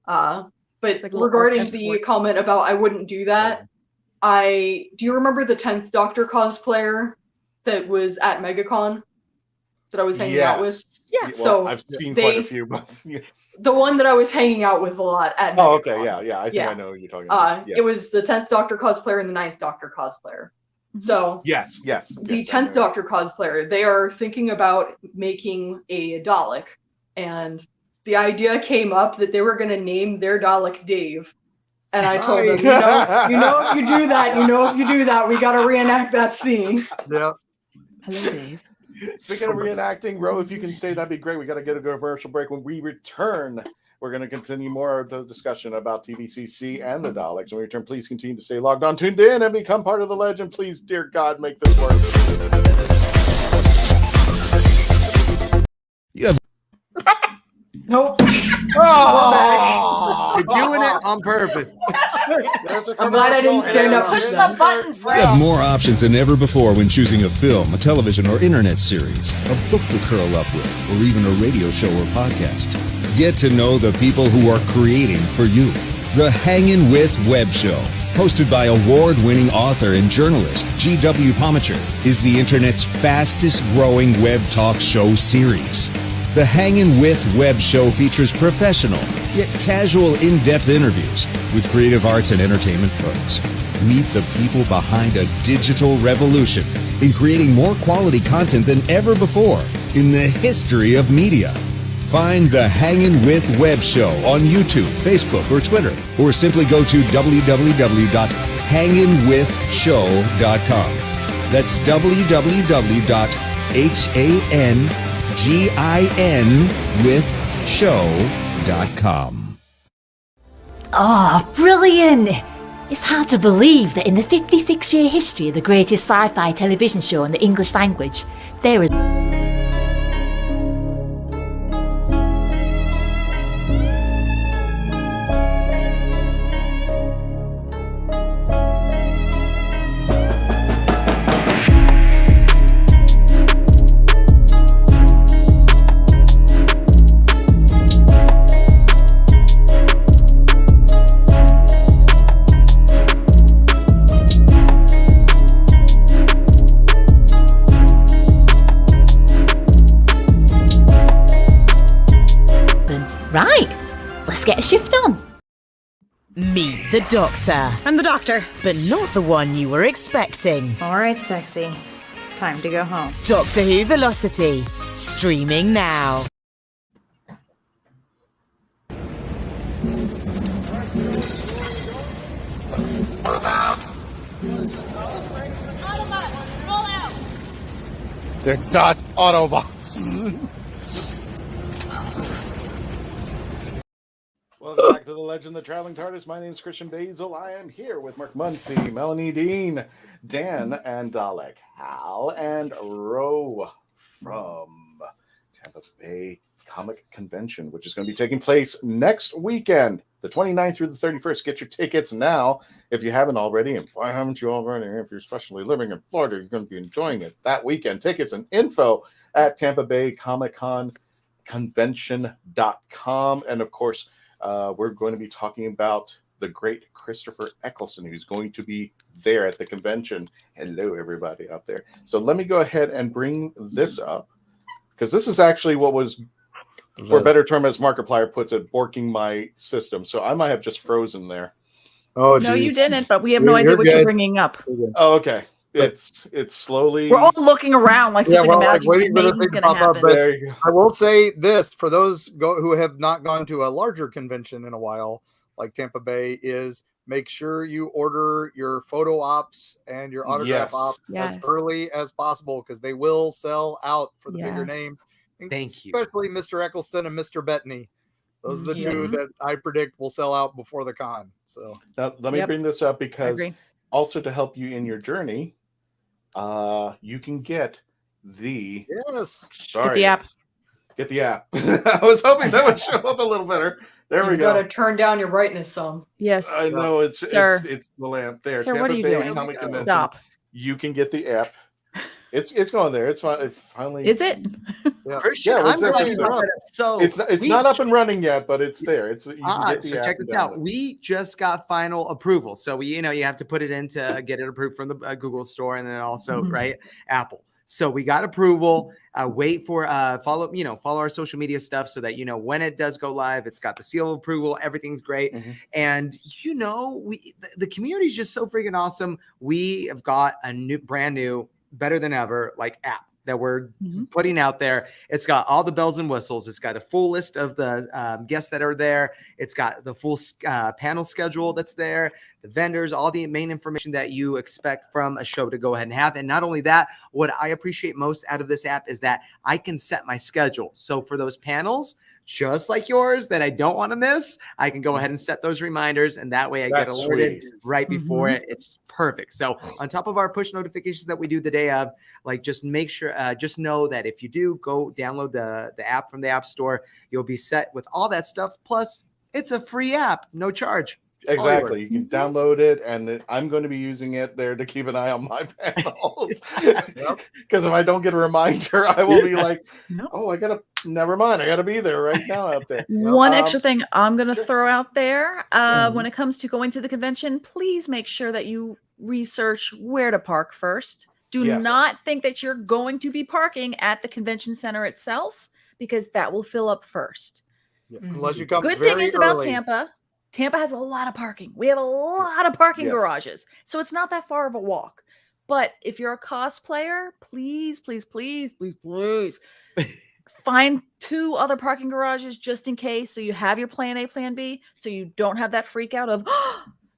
But like regarding the comment about I wouldn't do that, do you remember the 10th Doctor cosplayer that was at MegaCon that I was hanging out with? Yeah. Well, so I've seen quite a few, but yes. The one that I was hanging out with a lot at MegaCon. Oh, okay, yeah. I think I know who you're talking about. It was the 10th Doctor cosplayer and the 9th Doctor cosplayer. So yes. The 10th Doctor cosplayer, they are thinking about making a Dalek, and the idea came up that they were going to name their Dalek Dave. And I told them, if you do that, we got to reenact that scene. Yeah. Hello, Dave. Speaking of reenacting, Ro, if you can stay, that'd be great. We got to get a commercial break. When we return, we're going to continue more of the discussion about TBCC and the Daleks. When we return, please continue to stay logged on, tuned in, and become part of the legend. Please, dear God, make this work. Nope. Oh, you're doing it on purpose. I'm glad I didn't stand up. Push the button, bro. You have more options than ever before when choosing a film, a television or internet series, a book to curl up with, or even a radio show or podcast. Get to know the people who are creating for you. The Hangin' With Web Show, hosted by award-winning author and journalist G.W. Pomacher, is the internet's fastest-growing web talk show series. The Hangin' With Web Show features professional, yet casual, in-depth interviews with creative arts and entertainment pros. Meet the people behind a digital revolution in creating more quality content than ever before in the history of media. Find the Hangin' With Web Show on YouTube, Facebook, or Twitter, or simply go to www.hanginwithshow.com. That's www.hanginwithshow.com. Oh, brilliant! It's hard to believe that in the 56-year history of the greatest sci-fi television show in the English language, there is... Right, let's get a shift on. Meet the Doctor. I'm the Doctor. But not the one you were expecting. All right, sexy. It's time to go home. Doctor Who Velocity, streaming now. They're not Autobots. Welcome back to the Legend of the Traveling TARDIS. My name is Christian Basel. I am here with Mark Muncie, Melanie Dean, Dan, and Dalek Hal, and Ro from Tampa Bay Comic Convention, which is going to be taking place next weekend, the 29th through the 31st. Get your tickets now if you haven't already. And why haven't you already? If you're especially living in Florida, you're going to be enjoying it that weekend. Tickets and info at Tampa Bay Comic Con Convention.com. And of course, we're going to be talking about the great Christopher Eccleston, who's going to be there at the convention. Hello, everybody out there. So let me go ahead and bring this up, because this is actually what was, for a better term, as Markiplier puts it, borking my system. So I might have just frozen there. Oh, no, you didn't, but we have no idea what you're bringing up. Oh, okay. It's slowly. We're all looking around like something imagining amazing's going to happen. There you go. I will say this for those who have not gone to a larger convention in a while, like Tampa Bay, is make sure you order your photo ops and your autograph ops as early as possible, because they will sell out for the bigger names. Thank you. Especially Mr. Eccleston and Mr. Bettany. Those are the two that I predict will sell out before the con. So now, let me bring this up, because also to help you in your journey, you can get the get the app. Get the app. I was hoping that would show up a little better. There we go. You got to turn down your brightness some. Yes, I know it's the lamp there. Sir, what are you doing? Stop. You can get the app. It's going there. It's fine. It finally is it? Yeah. Christian, I'm glad you brought it up. So it's not up and running yet, but it's there. It's you can get the so app. check this out. We just got final approval. So we, you have to put it in to get it approved from the Google store, and then also Apple. So we got approval. Wait for follow our social media stuff so that when it does go live, it's got the seal of approval. Everything's great, and the community is just so freaking awesome. We have got a brand new, better than ever app that we're putting out there. It's got all the bells and whistles. It's got a full list of the guests that are there. It's got the full panel schedule that's there, the vendors, all the main information that you expect from a show to go ahead and have. And not only that, what I appreciate most out of this app is that I can set my schedule. So for those panels, just like yours that I don't want to miss, I can go ahead and set those reminders, and that way I get alerted right before it. It's perfect. So on top of our push notifications that we do the day of, just make sure, just know that if you do go download the app from the App Store, you'll be set with all that stuff. Plus, it's a free app, no charge. Exactly. You can download it, and I'm going to be using it there to keep an eye on my panels. Because if I don't get a reminder, I will be like, never mind. I got to be there right now out there. One extra thing I'm going to throw out there. When it comes to going to the convention, please make sure that you research where to park first. Do not think that you're going to be parking at the convention center itself, because that will fill up first. Unless you come Good thing is about Tampa. Tampa has a lot of parking. We have a lot of parking garages. So it's not that far of a walk. But if you're a cosplayer, please, please, please, please, please find 2 other parking garages just in case. So you have your plan A, plan B. So you don't have that freak out of,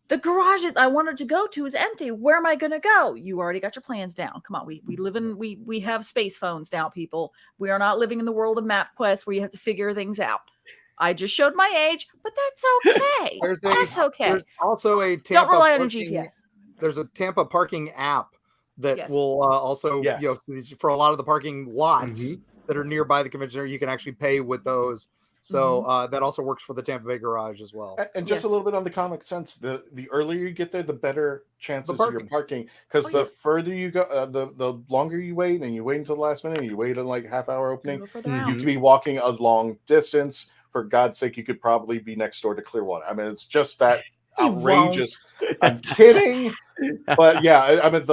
the garage I wanted to go to is empty. Where am I going to go? You already got your plans down. Come on. We have space phones now, people. We are not living in the world of MapQuest where you have to figure things out. I just showed my age, but that's okay. That's okay. There's also a Tampa don't rely on your GPS. There's a Tampa parking app that will also, for a lot of the parking lots that are nearby the convention center, you can actually pay with those. So that also works for the Tampa Bay garage as well. And just a little bit on the comic sense, the earlier you get there, the better chances of your parking. Because the further you go, the longer you wait, and you wait until the last minute, you wait in half-hour opening, you could be walking a long distance. For God's sake, you could probably be next door to Clearwater. I mean, it's just that outrageous. I'm kidding, but yeah, I mean,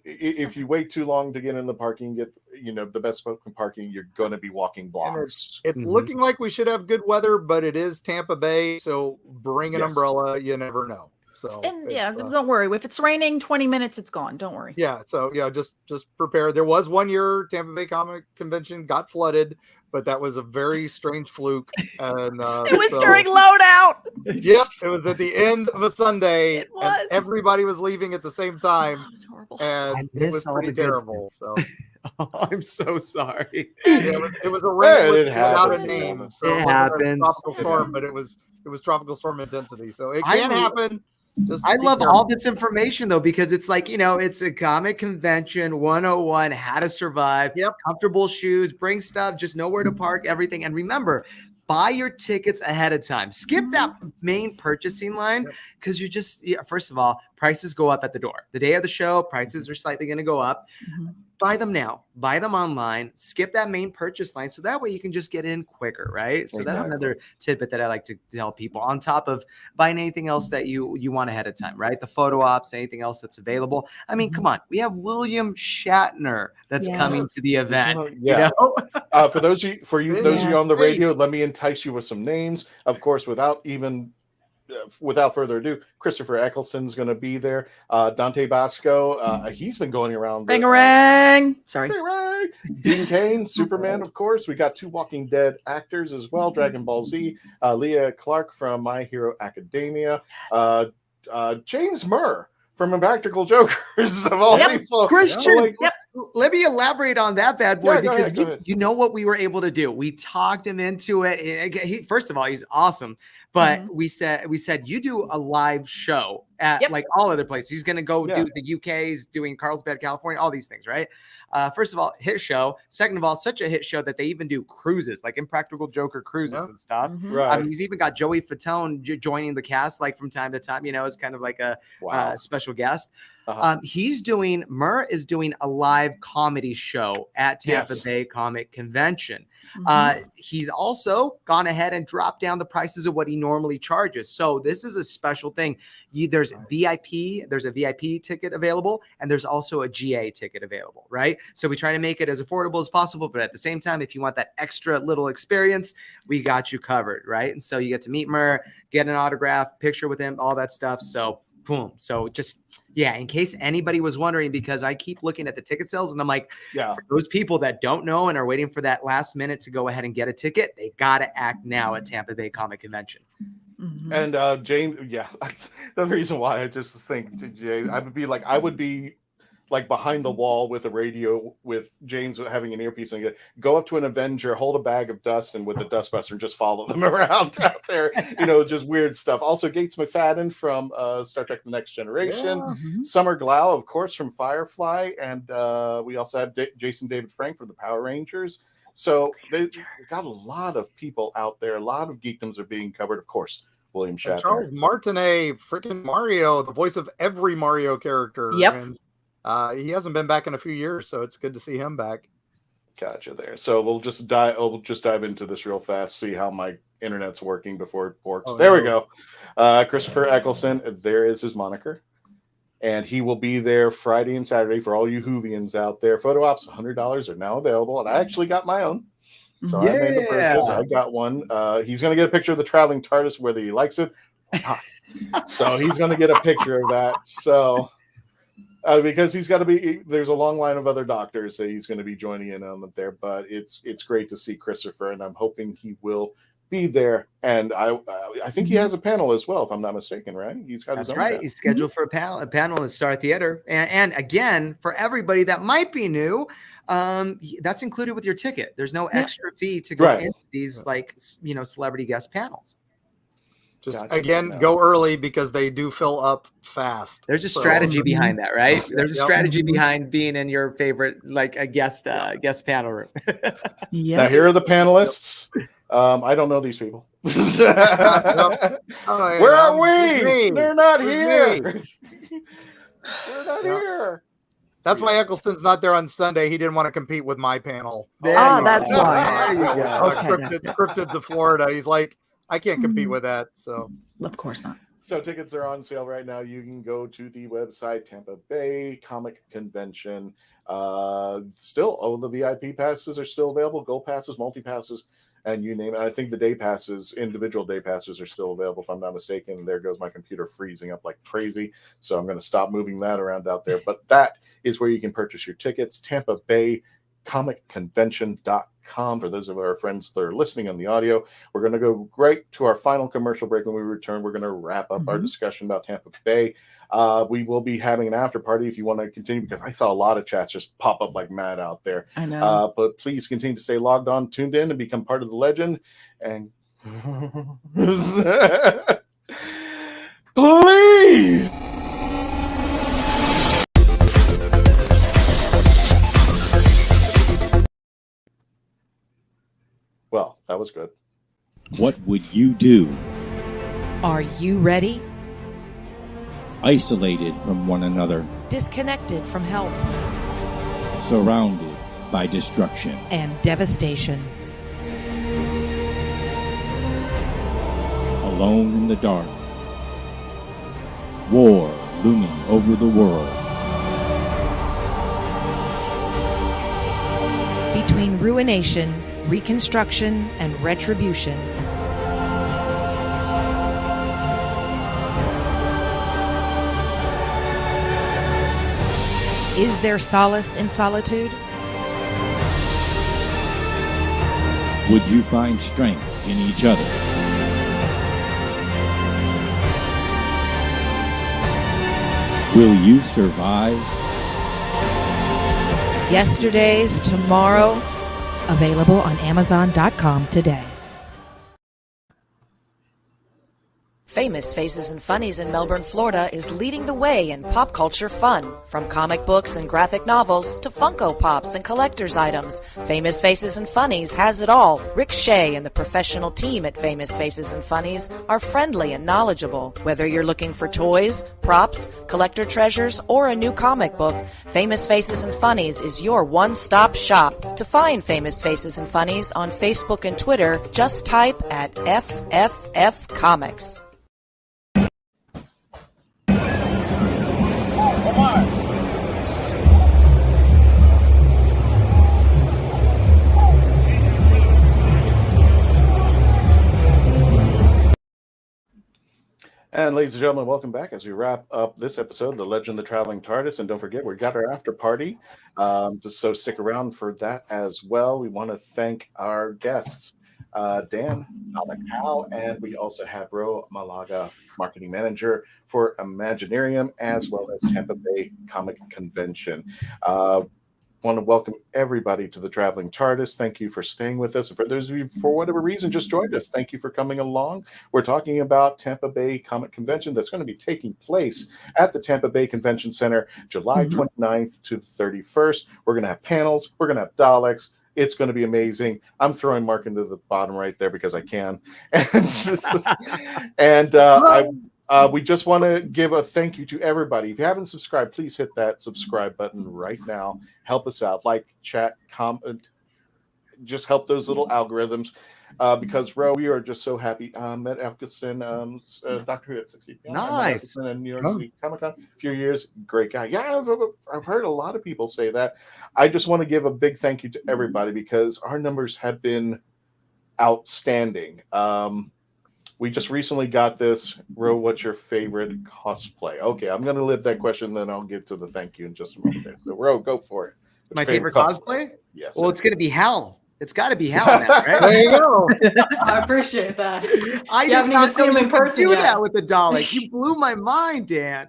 if you wait too long to get in the parking, get the best parking, you're going to be walking blocks. It's looking like we should have good weather, but it is Tampa Bay, so bring an umbrella. You never know. So don't worry. If it's raining 20 minutes, it's gone. Don't worry. So just prepare. There was one year Tampa Bay Comic Convention got flooded, but that was a very strange fluke. And it was during loadout. Yep, it was at the end of a Sunday. It was. And everybody was leaving at the same time. It was horrible. And it was pretty terrible. So I'm so sorry. It was a rain without a name. So it happens. Tropical storm, but it was tropical storm intensity. So it can happen. I love all this information though, because it's it's a comic convention 101, how to survive, comfortable shoes, bring stuff, just know where to park, everything. And remember, buy your tickets ahead of time. Skip that main purchasing line, because you just, first of all, prices go up at the door. The day of the show, prices are slightly going to go up. Buy them now. Buy them online. Skip that main purchase line, so that way you can just get in quicker, right? So that's another tidbit that I like to tell people, on top of buying anything else that you want ahead of time, right? The photo ops, anything else that's available. I mean, come on. We have William Shatner that's coming to the event. For those of you on the radio, let me entice you with some names. Of course, without further ado, Christopher Eccleston's going to be there. Dante Basco, he's been going around. Bangarang. Sorry. Dean Cain, Superman, of course. We got 2 Walking Dead actors as well. Dragon Ball Z, Leah Clark from My Hero Academia. James Murr from Impractical Jokers of all people. Christian, let me elaborate on that bad boy, because go ahead. you know what we were able to do. We talked him into it. First of all, he's awesome. But we said you do a live show at like all other places. He's going to go do the UK. He's doing Carlsbad, California, all these things, right? First of all, hit show. Second of all, such a hit show that they even do cruises, like Impractical Joker cruises and stuff. Right. He's even got Joey Fatone joining the cast, like from time to time. As kind of like a special guest. Murr is doing a live comedy show at Tampa Bay Comic Convention. He's also gone ahead and dropped down the prices of what he normally charges. So this is a special thing. There's a VIP ticket available, and there's also a GA ticket available, right? So we try to make it as affordable as possible, but at the same time, if you want that extra little experience, we got you covered, right? And so you get to meet Murr, get an autograph, picture with him, all that stuff. So boom. So just, in case anybody was wondering, because I keep looking at the ticket sales and I'm like, for those people that don't know and are waiting for that last minute to go ahead and get a ticket, they got to act now at Tampa Bay Comic Convention. And James, the reason why I just think, Jay, I would be like behind the wall with a radio with James having an earpiece and go up to an Avenger, hold a bag of dust, and with a dustbuster and just follow them around out there, just weird stuff. Also, Gates McFadden from Star Trek The Next Generation, Summer Glau, of course, from Firefly, and we also have Jason David Frank from the Power Rangers. So they've got a lot of people out there. A lot of geekdoms are being covered, of course. William Shatner. Charles Martinet, freaking Mario, the voice of every Mario character. And he hasn't been back in a few years, so it's good to see him back. Gotcha there. So we'll just dive into this real fast, see how my internet's working before it works. We go. Christopher Eccleston, there is his moniker. And he will be there Friday and Saturday for all you Whovians out there. Photo ops, $100 are now available. And I actually got my own. So I made the purchase. I got one. He's going to get a picture of the traveling TARDIS, whether he likes it. So he's going to get a picture of that. So because he's got to be, there's a long line of other doctors that he's going to be joining in on there. But it's great to see Christopher, and I'm hoping he will be there. And I think he has a panel as well, if I'm not mistaken, right? He's got his own panel. He's scheduled for a panel in Star Theater. And again, for everybody that might be new, that's included with your ticket. There's no extra fee to go into these celebrity guest panels. Just go early because they do fill up fast. There's a strategy behind that, right? There's a strategy behind being in your favorite, a guest panel room. Now here are the panelists. I don't know these people. Where are we? They're not here. They're not here. That's why Eccleston's not there on Sunday. He didn't want to compete with my panel. That's why. There you go. Cryptid to Florida. He's like, I can't compete with that. So of course not. So tickets are on sale right now. You can go to the website, Tampa Bay Comic Convention. Still, all the VIP passes are still available. Gold passes, multi-passes, and you name it. I think the day passes, individual day passes are still available, if I'm not mistaken. There goes my computer freezing up like crazy. So I'm going to stop moving that around out there. But that is where you can purchase your tickets. Tampa Bay comicconvention.com for those of our friends that are listening on the audio. We're going to go right to our final commercial break. When we return, we're going to wrap up our discussion about Tampa Bay. We will be having an after party if you want to continue, because I saw a lot of chats just pop up like mad out there. I know. But please continue to stay logged on, tuned in, and become part of the legend. And please. Well, that was good. What would you do? Are you ready? Isolated from one another. Disconnected from help. Surrounded by destruction. And devastation. Alone in the dark. War looming over the world. Between ruination, reconstruction, and retribution. Is there solace in solitude? Would you find strength in each other? Will you survive? Yesterday's Tomorrow, available on Amazon.com today. Famous Faces and Funnies in Melbourne, Florida is leading the way in pop culture fun. From comic books and graphic novels to Funko Pops and collector's items, Famous Faces and Funnies has it all. Rick Shea and the professional team at Famous Faces and Funnies are friendly and knowledgeable. Whether you're looking for toys, props, collector treasures, or a new comic book, Famous Faces and Funnies is your one-stop shop. To find Famous Faces and Funnies on Facebook and Twitter, just type at FFF Comics. And ladies and gentlemen, welcome back as we wrap up this episode, The Legend of the Traveling TARDIS. And don't forget, we got our after party. So stick around for that as well. We want to thank our guests, Dan, Dalek Hal, and we also have Ro Malaga, marketing manager for Imaginarium, as well as Tampa Bay Comic Convention. Want to welcome everybody to the Traveling TARDIS. Thank you for staying with us. For those of you, for whatever reason, just joined us, thank you for coming along. We're talking about Tampa Bay Comic Convention that's going to be taking place at the Tampa Bay Convention Center July 29th to the 31st. We're going to have panels. We're going to have Daleks. It's going to be amazing. I'm throwing Mark into the bottom right there because I can. We just want to give a thank you to everybody. If you haven't subscribed, please hit that subscribe button right now. Help us out. Like, chat, comment. Just help those little algorithms. Because, Ro, we are just so happy. Met Eccleston, Doctor WHO at 60. Nice. In New York City Comic Con a few years. Great guy. Yeah, I've heard a lot of people say that. I just want to give a big thank you to everybody because our numbers have been outstanding. We just recently got this. Ro, what's your favorite cosplay? Okay, I'm going to leave that question, then I'll get to the thank you in just a moment. So, Ro, go for it. What's my favorite cosplay? Yes. Well, it's going to be Hell. It's got to be Hell now, right? There you go. I appreciate that. I haven't even seen him in person do yet. that with the Dalek. You blew my mind, Dan.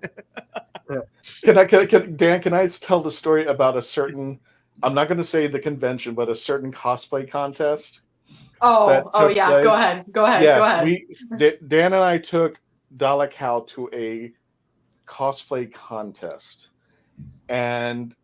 Dan, can I tell the story about a certain, I'm not going to say the convention, but a certain cosplay contest? Oh yeah. Place. Go ahead. Yes, Dan and I took Dalek Hal to a cosplay contest, and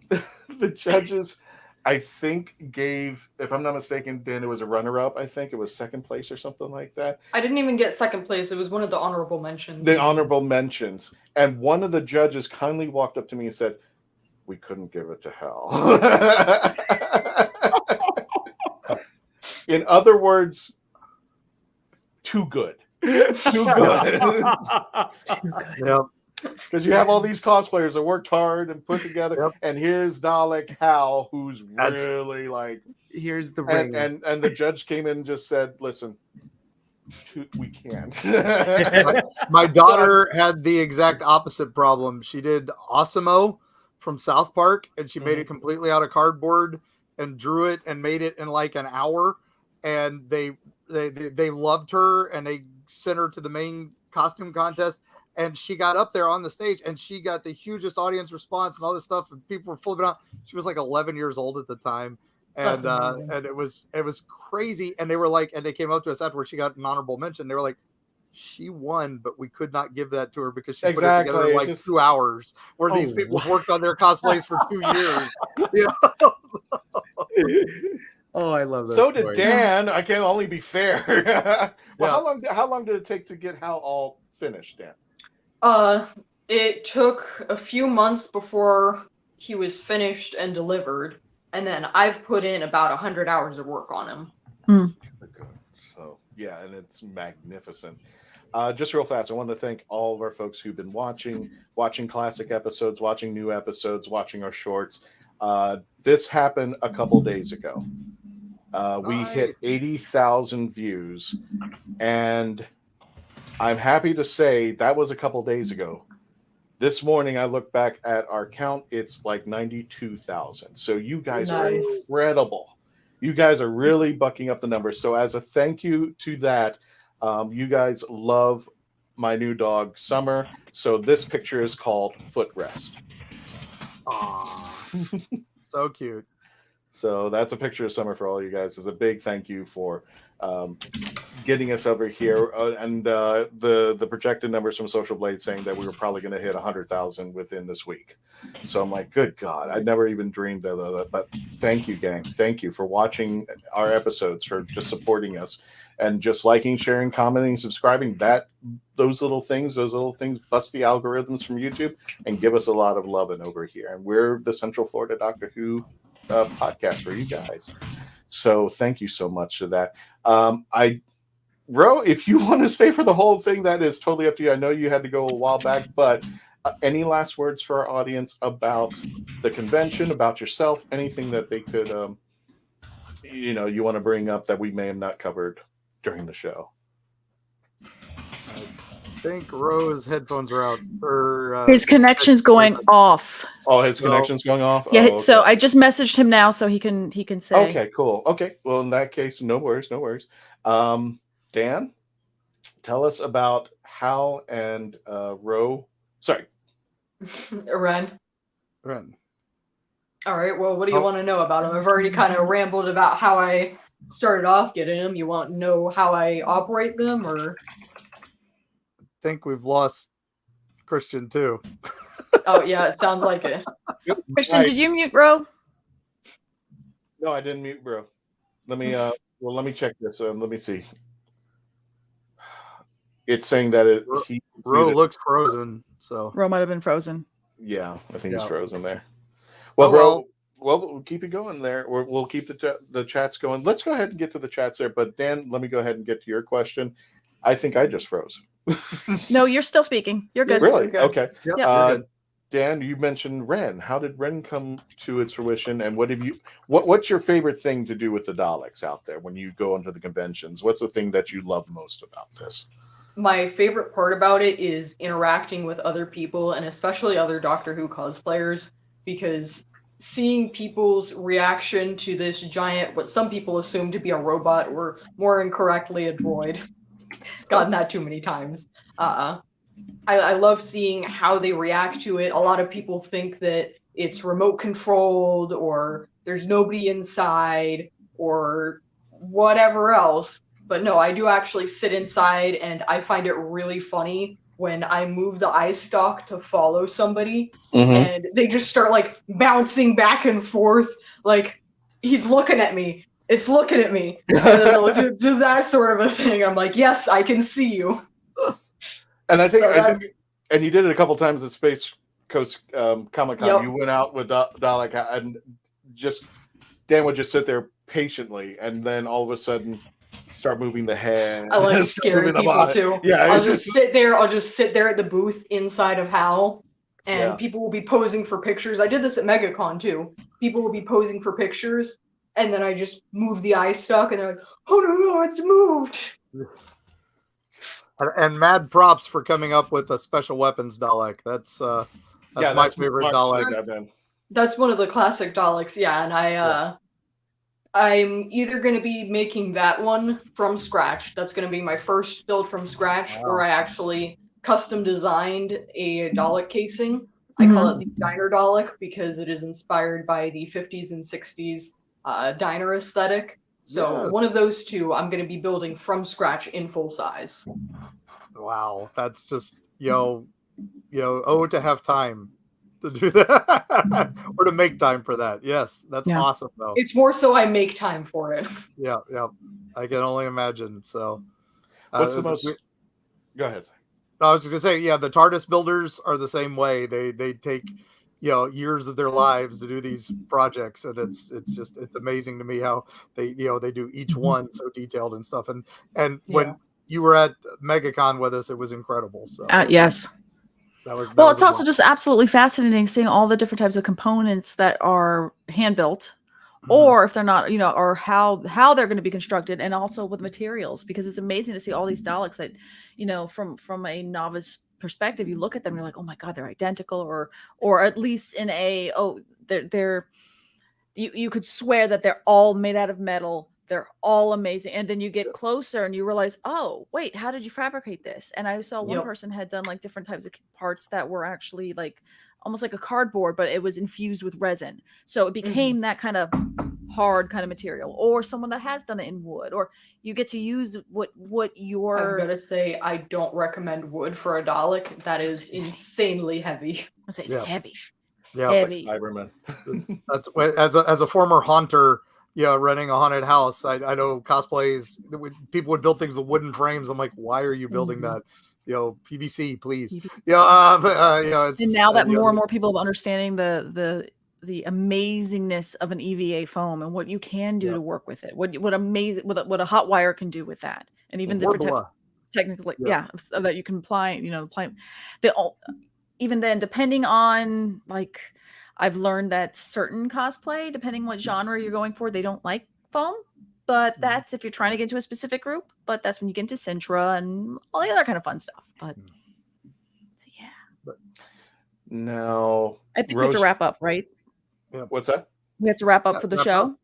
the judges, I think, gave, if I'm not mistaken, Dan, it was a runner-up. I think it was second place or something like that. I didn't even get second place. It was one of the honorable mentions. The honorable mentions, and one of the judges kindly walked up to me and said, "We couldn't give it to Hal." In other words, too good. Too good. Too good. Yep. Because you have all these cosplayers that worked hard and put together, and here's Dalek Hal, who's really like, here's the ring, and the judge came in and just said, "Listen, we can't." My daughter had the exact opposite problem. She did Osimo from South Park, and she made it completely out of cardboard and drew it and made it in like an hour. And they loved her, and they sent her to the main costume contest. And she got up there on the stage, and she got the hugest audience response and all this stuff. And people were flipping out. She was like 11 years old at the time, and it was crazy. And they were like, and they came up to us afterwards. She got an honorable mention. They were like, she won, but we could not give that to her because she put it together in like 2 hours. Where these people worked on their cosplays for 2 years. Oh, I love that. So did Dan. I can only be fair. How long did it take to get Hal all finished, Dan? It took a few months before he was finished and delivered, and then I've put in about 100 hours of work on him. So yeah, and it's magnificent. Just real fast, I want to thank all of our folks who've been watching classic episodes, watching new episodes, watching our shorts. This happened a couple days ago. We hit 80,000 views, and I'm happy to say that was a couple days ago. This morning, I looked back at our count. It's like 92,000. So you guys are incredible. You guys are really bucking up the numbers. So as a thank you to that, you guys love my new dog Summer. So this picture is called Footrest. Aww. So cute. So that's a picture of Summer for all you guys. It's a big thank you for getting us over here. And the projected numbers from Social Blade saying that we were probably going to hit 100,000 within this week. So I'm like, good God, I never even dreamed of that. But thank you, gang. Thank you for watching our episodes, for just supporting us and just liking, sharing, commenting, subscribing. Those little things bust the algorithms from YouTube and give us a lot of loving over here. And we're the Central Florida Doctor Who podcast for you guys. So thank you so much for that. Ro, if you want to stay for the whole thing, that is totally up to you. I know you had to go a while back, but any last words for our audience about the convention, about yourself, anything that they could, you want to bring up that we may have not covered during the show? I think Ro's headphones are out. His connection's going off. Oh, his connection's going off? Yeah, Oh, okay. So I just messaged him now so he can say. Okay, cool. Okay, well, in that case, no worries. Dan, tell us about Hal and Ro. Sorry. Ren. All right, well, what do you Oh. want to know about him? I've already kind of rambled about how I started off getting them. You want to know how I operate them, or? I think we've lost Christian too. Oh yeah, it sounds like it. Christian, did you mute Ro? No, I didn't mute Bro. Let me let me check this. Let me see. It's saying that Ro looks frozen, so Ro might have been frozen. Yeah, I think he's Yeah. frozen there. Well, Bro, we'll keep it going there. We'll keep the chats going. Let's go ahead and get to the chats there. But Dan, let me go ahead and get to your question. I think I just froze. No, you're still speaking. You're good. Really? You're good. Okay. Yep. Dan, you mentioned Ren. How did Ren come to its fruition? And what's your favorite thing to do with the Daleks out there when you go into the conventions? What's the thing that you love most about this? My favorite part about it is interacting with other people, and especially other Doctor Who cosplayers, because seeing people's reaction to this giant, what some people assume to be a robot, or more incorrectly a droid. Gotten that too many times. I love seeing how they react to it. A lot of people think that it's remote controlled, or there's nobody inside, or whatever else. But no, I do actually sit inside, and I find it really funny when I move the eye stalk to follow somebody, and they just start like bouncing back and forth, like he's looking at me. It's looking at me. do that sort of a thing. I'm like, yes, I can see you. And I think and you did it a couple times at Space Coast Comic Con. Yep. You went out with Dalek, and Dan would just sit there patiently, and then all of a sudden start moving the head. I like scaring people too. Yeah, I'll just sit there. I'll just sit there at the booth inside of Hal, and people will be posing for pictures. I did this at MegaCon too. People will be posing for pictures, and then I just move the eye stalk, and they're like, "Oh no, it's moved." And mad props for coming up with a special weapons Dalek. That's my favorite Dalek. That's one of the classic Daleks, yeah. And I'm either going to be making that one from scratch. That's going to be my first build from scratch, or I actually custom designed a Dalek casing. I call it the Diner Dalek because it is inspired by the 50s and 60s diner aesthetic. So one of those two I'm going to be building from scratch in full size. Wow, that's just to have time to do that or to make time for that. Yes, that's awesome though. It's more so I make time for it. Yeah, I can only imagine. So, what's the most? Go ahead. I was going to say, the TARDIS builders are the same way. They take years of their lives to do these projects, and it's amazing to me how they do each one so detailed and stuff. And when you were at MegaCon with us, it was incredible. So yes. It's also just absolutely fascinating seeing all the different types of components that are hand built, or if they're not, or how they're going to be constructed, and also with materials, because it's amazing to see all these Daleks that, from a novice perspective, you look at them, you're like, oh my God, they're identical, or at least in you could swear that they're all made out of metal, They're all amazing. And then you get closer and you realize, oh, wait, how did you fabricate this? And I saw one person had done like different types of parts that were actually like almost like a cardboard, but it was infused with resin. So it became that kind of hard kind of material. Or someone that has done it in wood, or you get to use what your... I'm gonna say I don't recommend wood for a Dalek. That is insanely heavy. It's heavy. Yeah, heavy. Like Cybermen. That's as a former haunter, running a haunted house. I know cosplays. People would build things with wooden frames. I'm like, why are you building that? PVC, please. And now that more and more people are understanding the amazingness of an EVA foam and what you can do to work with it, what a hot wire can do with that, and even different types, technically, so that you can apply, even then, depending on like. I've learned that certain cosplay, depending what genre you're going for, they don't like foam. But that's if you're trying to get into a specific group. But that's when you get into Sintra and all the other kind of fun stuff. But now I think we have to wrap up, right? What's that? We have to wrap up for the show.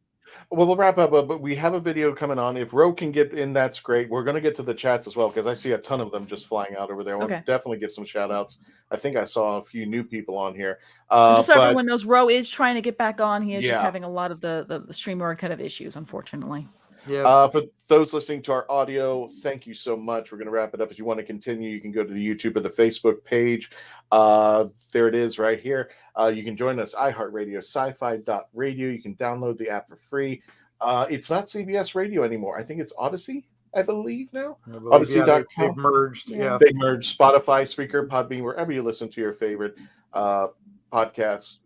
Well, we'll wrap up, but we have a video coming on. If Ro can get in, that's great. We're going to get to the chats as well, because I see a ton of them just flying out over there. We'll definitely give some shout outs. I think I saw a few new people on here. Just so everyone knows, Ro is trying to get back on. He is just having a lot of the StreamYard kind of issues, unfortunately. Yeah. For those listening to our audio, thank you so much. We're going to wrap it up. If you want to continue, you can go to the YouTube or the Facebook page. There it is right here. You can join us, iHeartRadio, sci-fi.radio. You can download the app for free. It's not CBS Radio anymore. I think it's Odyssey, I believe now. Odyssey.com. They've merged. They merged Spotify, Spreaker, Podbean, wherever you listen to your favorite podcast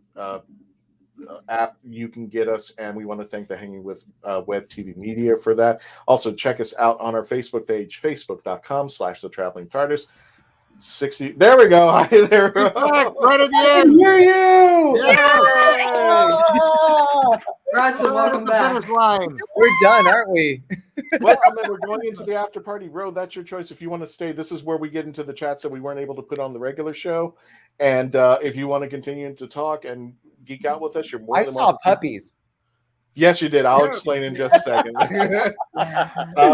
app, you can get us, and we want to thank the Hanging with Web TV Media for that. Also, check us out on our Facebook page, facebook.com/The Traveling TARDIS. 60. There we go. Hi there. Right at the end. I can hear you. Bradson, welcome back. We're done, aren't we? Well, and then we're going into the after party. Ro, that's your choice. If you want to stay, this is where we get into the chats that we weren't able to put on the regular show. And if you want to continue to talk and geek out with us, you're more than welcome. I saw puppies. Yes, you did. I'll explain in just a second.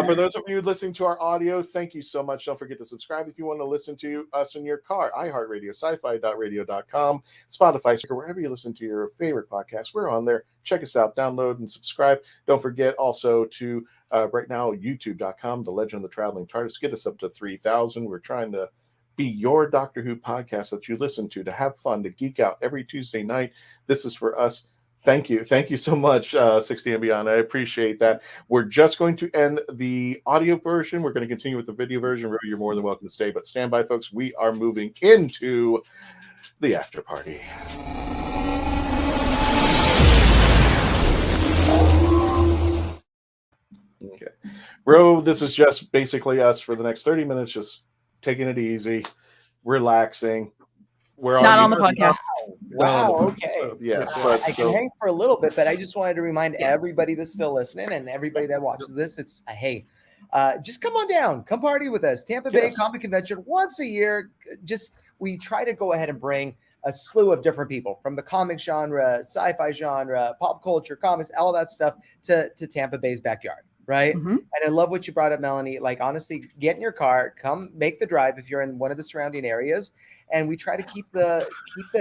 For those of you listening to our audio, thank you so much. Don't forget to subscribe if you want to listen to us in your car. iHeartRadio, sci-fi.radio.com, Spotify, wherever you listen to your favorite podcast. We're on there. Check us out, download, and subscribe. Don't forget also to, right now, youtube.com, The Legend of the Traveling TARDIS. Get us up to 3,000. We're trying to be your Doctor Who podcast that you listen to have fun, to geek out every Tuesday night. This is for us. Thank you. Thank you so much, 60 and Beyond. I appreciate that. We're just going to end the audio version. We're going to continue with the video version. You're more than welcome to stay, but stand by, folks. We are moving into the after party. Okay. Ro, this is just basically us for the next 30 minutes, just taking it easy, relaxing. We're not on the podcast. Wow. Okay. Yes, I can hang for a little bit, but I just wanted to remind everybody that's still listening and everybody that watches this, it's hey, just come on down, come party with us. Tampa Bay Comic Convention once a year. We try to go ahead and bring a slew of different people from the comic genre, sci-fi genre, pop culture, comics, all that stuff to Tampa Bay's backyard. Right. Mm-hmm. And I love what you brought up, Melanie. Like, honestly, get in your car, come make the drive if you're in one of the surrounding areas. And we try to keep the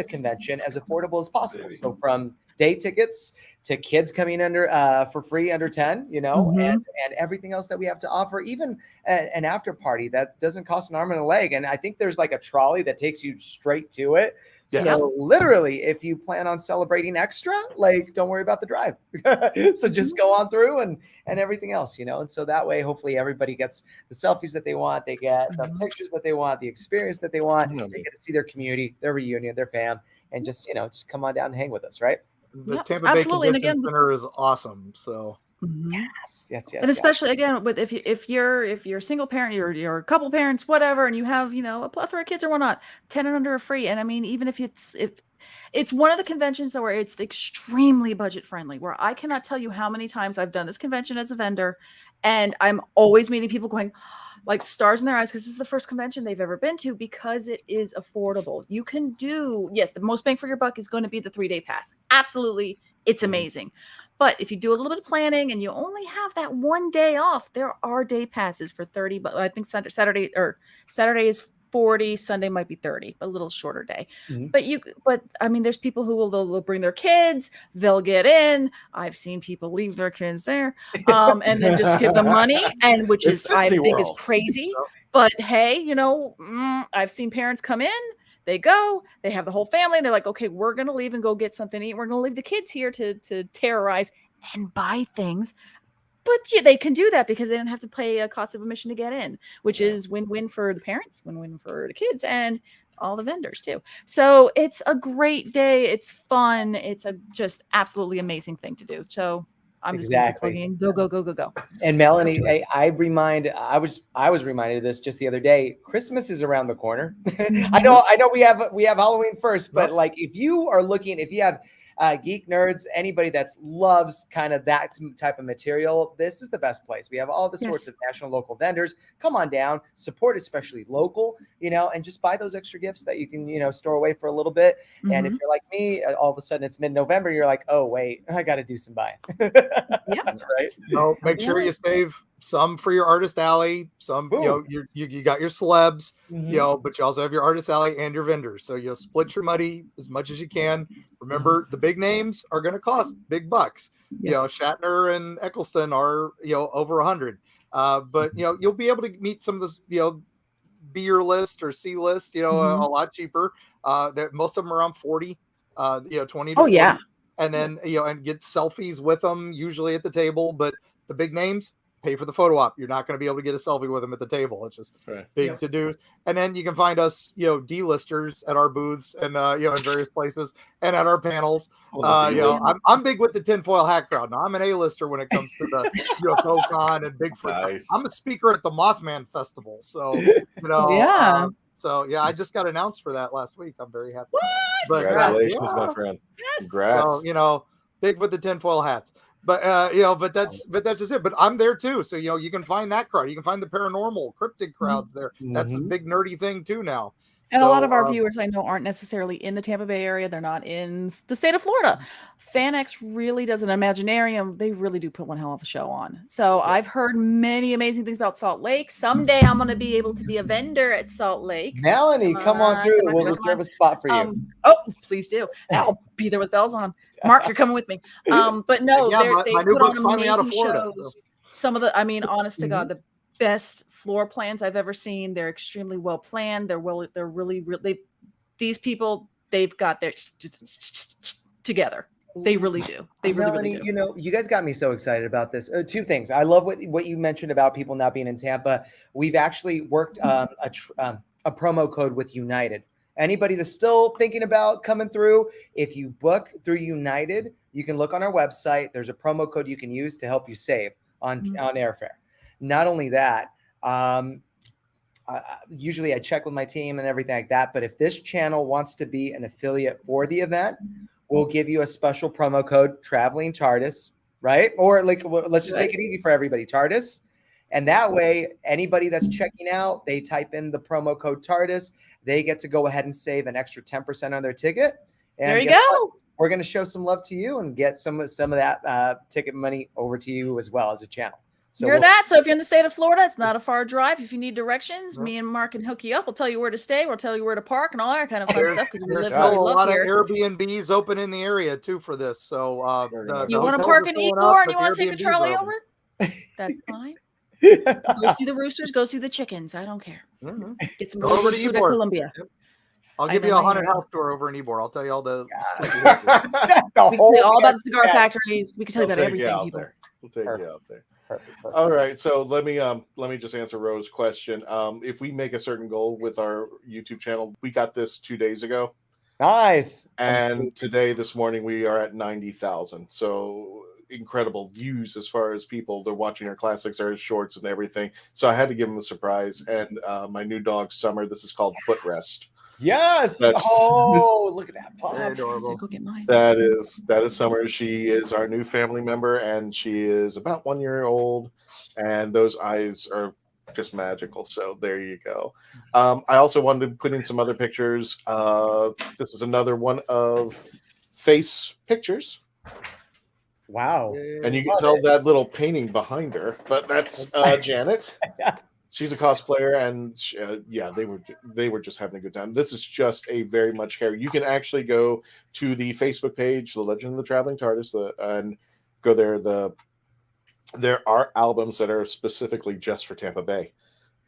convention as affordable as possible. So from day tickets to kids coming under for free under 10, and everything else that we have to offer, even an after party that doesn't cost an arm and a leg. And I think there's like a trolley that takes you straight to it. Yeah. So literally, if you plan on celebrating extra, like, don't worry about the drive. So just go on through and everything else, And so that way, hopefully everybody gets the selfies that they want. They get the pictures that they want, the experience that they want. They get to see their community, their reunion, their fam, and just come on down and hang with us, right? The Tampa Bay Convention Center is awesome. So yes. And especially again, with if you're a single parent, you're a couple parents, whatever, and you have a plethora of kids or whatnot, 10 and under are free. And I mean, even if it's one of the conventions where it's extremely budget friendly, where I cannot tell you how many times I've done this convention as a vendor, and I'm always meeting people going like stars in their eyes because this is the first convention they've ever been to, because it is affordable. You can do, the most bang for your buck is going to be the 3-day pass. Absolutely. It's amazing. But if you do a little bit of planning and you only have that one day off, there are day passes for 30. But I think Saturday is 40, Sunday might be 30, a little shorter day. But I mean, there's people who they'll bring their kids, they'll get in. I've seen people leave their kids there, and then just give them money, and which is I think it's crazy. But hey, I've seen parents come in. They go, they have the whole family. And they're like, okay, we're going to leave and go get something to eat. We're going to leave the kids here to terrorize and buy things. But yeah, they can do that because they don't have to pay a cost of admission to get in, which is win-win for the parents, win-win for the kids, and all the vendors too. So it's a great day. It's fun. It's a just absolutely amazing thing to do. So I'm just going to keep plugging. Go. And Melanie, I was reminded of this just the other day. Christmas is around the corner. I know we have Halloween first, but like if you have geek nerds, anybody that loves kind of that type of material, this is the best place. We have all the sorts of national, local vendors. Come on down, support especially local, and just buy those extra gifts that you can, store away for a little bit. And if you're like me, all of a sudden it's mid-November, you're like, oh wait, I got to do some buying. Right? Make sure you save some for your artist alley. Some, you got your celebs, but you also have your artist alley and your vendors. So you'll split your money as much as you can. Remember, the big names are going to cost big bucks. Shatner and Eccleston are, over 100. But you'll be able to meet some of this, B-er list or C list, a lot cheaper. That most of them are around 40, 20 to 40. And then, and get selfies with them usually at the table. But the big names, pay for the photo op. You're not going to be able to get a selfie with them at the table. It's just big to do. And then you can find us, D-listers at our booths and, in various places and at our panels. I'm big with the tinfoil hat crowd. Now I'm an A-lister when it comes to the UFO con and Bigfoot. I'm a speaker at the Mothman Festival. So, I just got announced for that last week. I'm very happy. But, congratulations, my friend. Congrats. So, big with the tinfoil hats. But but that's just it. But I'm there too, so you can find that crowd. You can find the paranormal, cryptid crowds there. That's a big nerdy thing too now. And a lot of our viewers I know aren't necessarily in the Tampa Bay area. They're not in the state of Florida. FanX really does an Imaginarium. They really do put one hell of a show on. So I've heard many amazing things about Salt Lake. Someday I'm going to be able to be a vendor at Salt Lake. Melanie, come on through. We'll reserve a spot for you. Please do. I'll be there with bells on. Mark, you're coming with me. But no, they put on amazing shows. So. Some of the, honest to God, the best floor plans I've ever seen. They're extremely well planned. They're really these people, they've got their together. They really do. They really do. You guys got me so excited about this. Two things. I love what you mentioned about people not being in Tampa. We've actually worked a promo code with United. Anybody that's still thinking about coming through, if you book through United, you can look on our website. There's a promo code you can use to help you save on airfare. Not only that, usually I check with my team and everything like that. But if this channel wants to be an affiliate for the event, we'll give you a special promo code, Traveling TARDIS, right? Or let's just make it easy for everybody, TARDIS. And that way, anybody that's checking out, they type in the promo code TARDIS. They get to go ahead and save an extra 10% on their ticket. And there you go. We're going to show some love to you and get some of that ticket money over to you as well as a channel. So So if you're in the state of Florida, it's not a far drive. If you need directions, me and Mark can hook you up. We'll tell you where to stay. We'll tell you where to park and all that kind of fun stuff. Because we live a lot of Airbnbs open in the area too for this. So you want to park in Igor and you want to take the trolley over? That's fine. Go see the roosters. Go see the chickens. I don't care. Get some over to food at Columbia. I'll give you a haunted house tour over in Ybor. I'll tell you all the. We can tell you all about the cigar factories. We can tell you about everything. We'll take you out there. Perfect. All right, so let me just answer Rose's question. If we make a certain goal with our YouTube channel, we got this 2 days ago. Nice. And this morning, we are at 90,000. So incredible views as far as people. They're watching our classics, our shorts, and everything. So I had to give them a surprise. And my new dog, Summer, this is called Footrest. Yes. Look at that pup. Adorable. That is Summer. She is our new family member, and she is about 1 year old, and those eyes are just magical. So there you go. I also wanted to put in some other pictures. This is another one of face pictures. Wow. And you can tell that little painting behind her, but that's Janet. She's a cosplayer, and they were just having a good time. This is just a very much hair. You can actually go to the Facebook page, The Legend of the Traveling TARDIS, and go there. There are albums that are specifically just for Tampa Bay.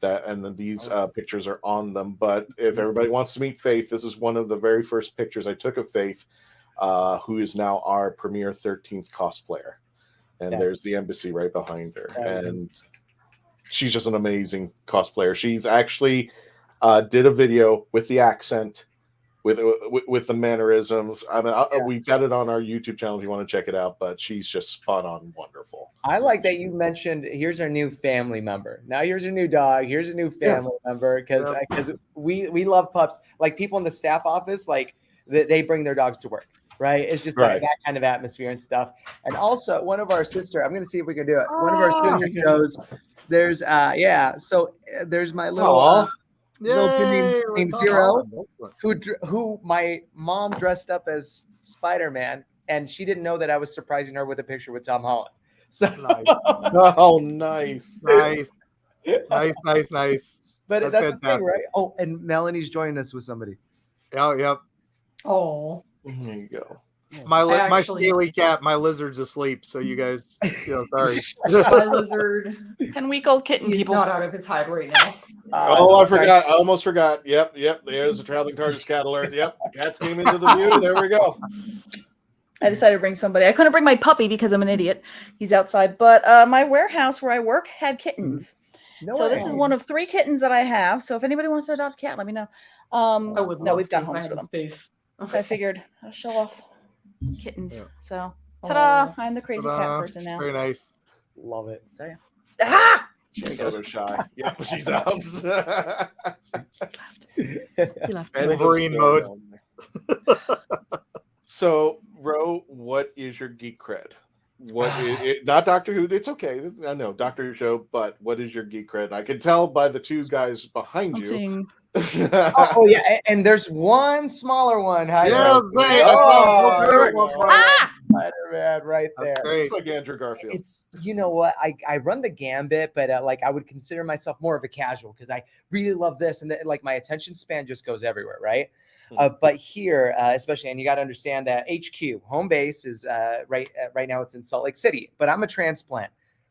And then these pictures are on them. But if everybody wants to meet Faith, this is one of the very first pictures I took of Faith, who is now our premier 13th cosplayer. And there's the embassy right behind her. And she's just an amazing cosplayer. She's actually did a video with the accent, with the mannerisms. I mean, we've got it on our YouTube channel if you want to check it out, but she's just spot on wonderful. I like that you mentioned, here's our new family member. Now here's a new dog. Here's a new family member, because we love pups. Like people in the staff office, like they bring their dogs to work. Right. It's just like that kind of atmosphere and stuff. And also one of our sister, I'm going to see if we can do it. One of our sister shows, there's so there's my little kid named Zero, who my mom dressed up as Spider-Man, and she didn't know that I was surprising her with a picture with Tom Holland. So nice. But that's the thing, right? Oh, and Melanie's joining us with somebody. Oh, there you go. My scaly cat, my lizard's asleep, so you guys, sorry. My lizard, 10-week-old kitten. He's people not out of his hide right now. I forgot. I almost forgot. Yep. There's a Traveling TARDIS cat alert. Yep, the cats came into the view. There we go. I decided to bring somebody. I couldn't bring my puppy because I'm an idiot. He's outside. But my warehouse where I work had kittens. This is one of 3 kittens that I have. So if anybody wants to adopt a cat, let me know. We've got homes for them. So I figured I'll show off kittens. Yeah. So ta-da! I'm the crazy cat person now. Very nice. Love it. So yeah. She's so shy. Yep, she's out. He left. Wolverine mode. So, Ro, what is your geek cred? What is it? Not Doctor Who. It's okay. I know Doctor Who show, but what is your geek cred? I can tell by the 2 guys behind you. Yeah, and there's one smaller one. Spider-Man right there. It's like Andrew Garfield. It's, you know what, I run the gambit, but I would consider myself more of a casual because I really love this, and like my attention span just goes everywhere, right? But here, especially, and you got to understand that HQ home base is right now it's in Salt Lake City, but I'm a transplant.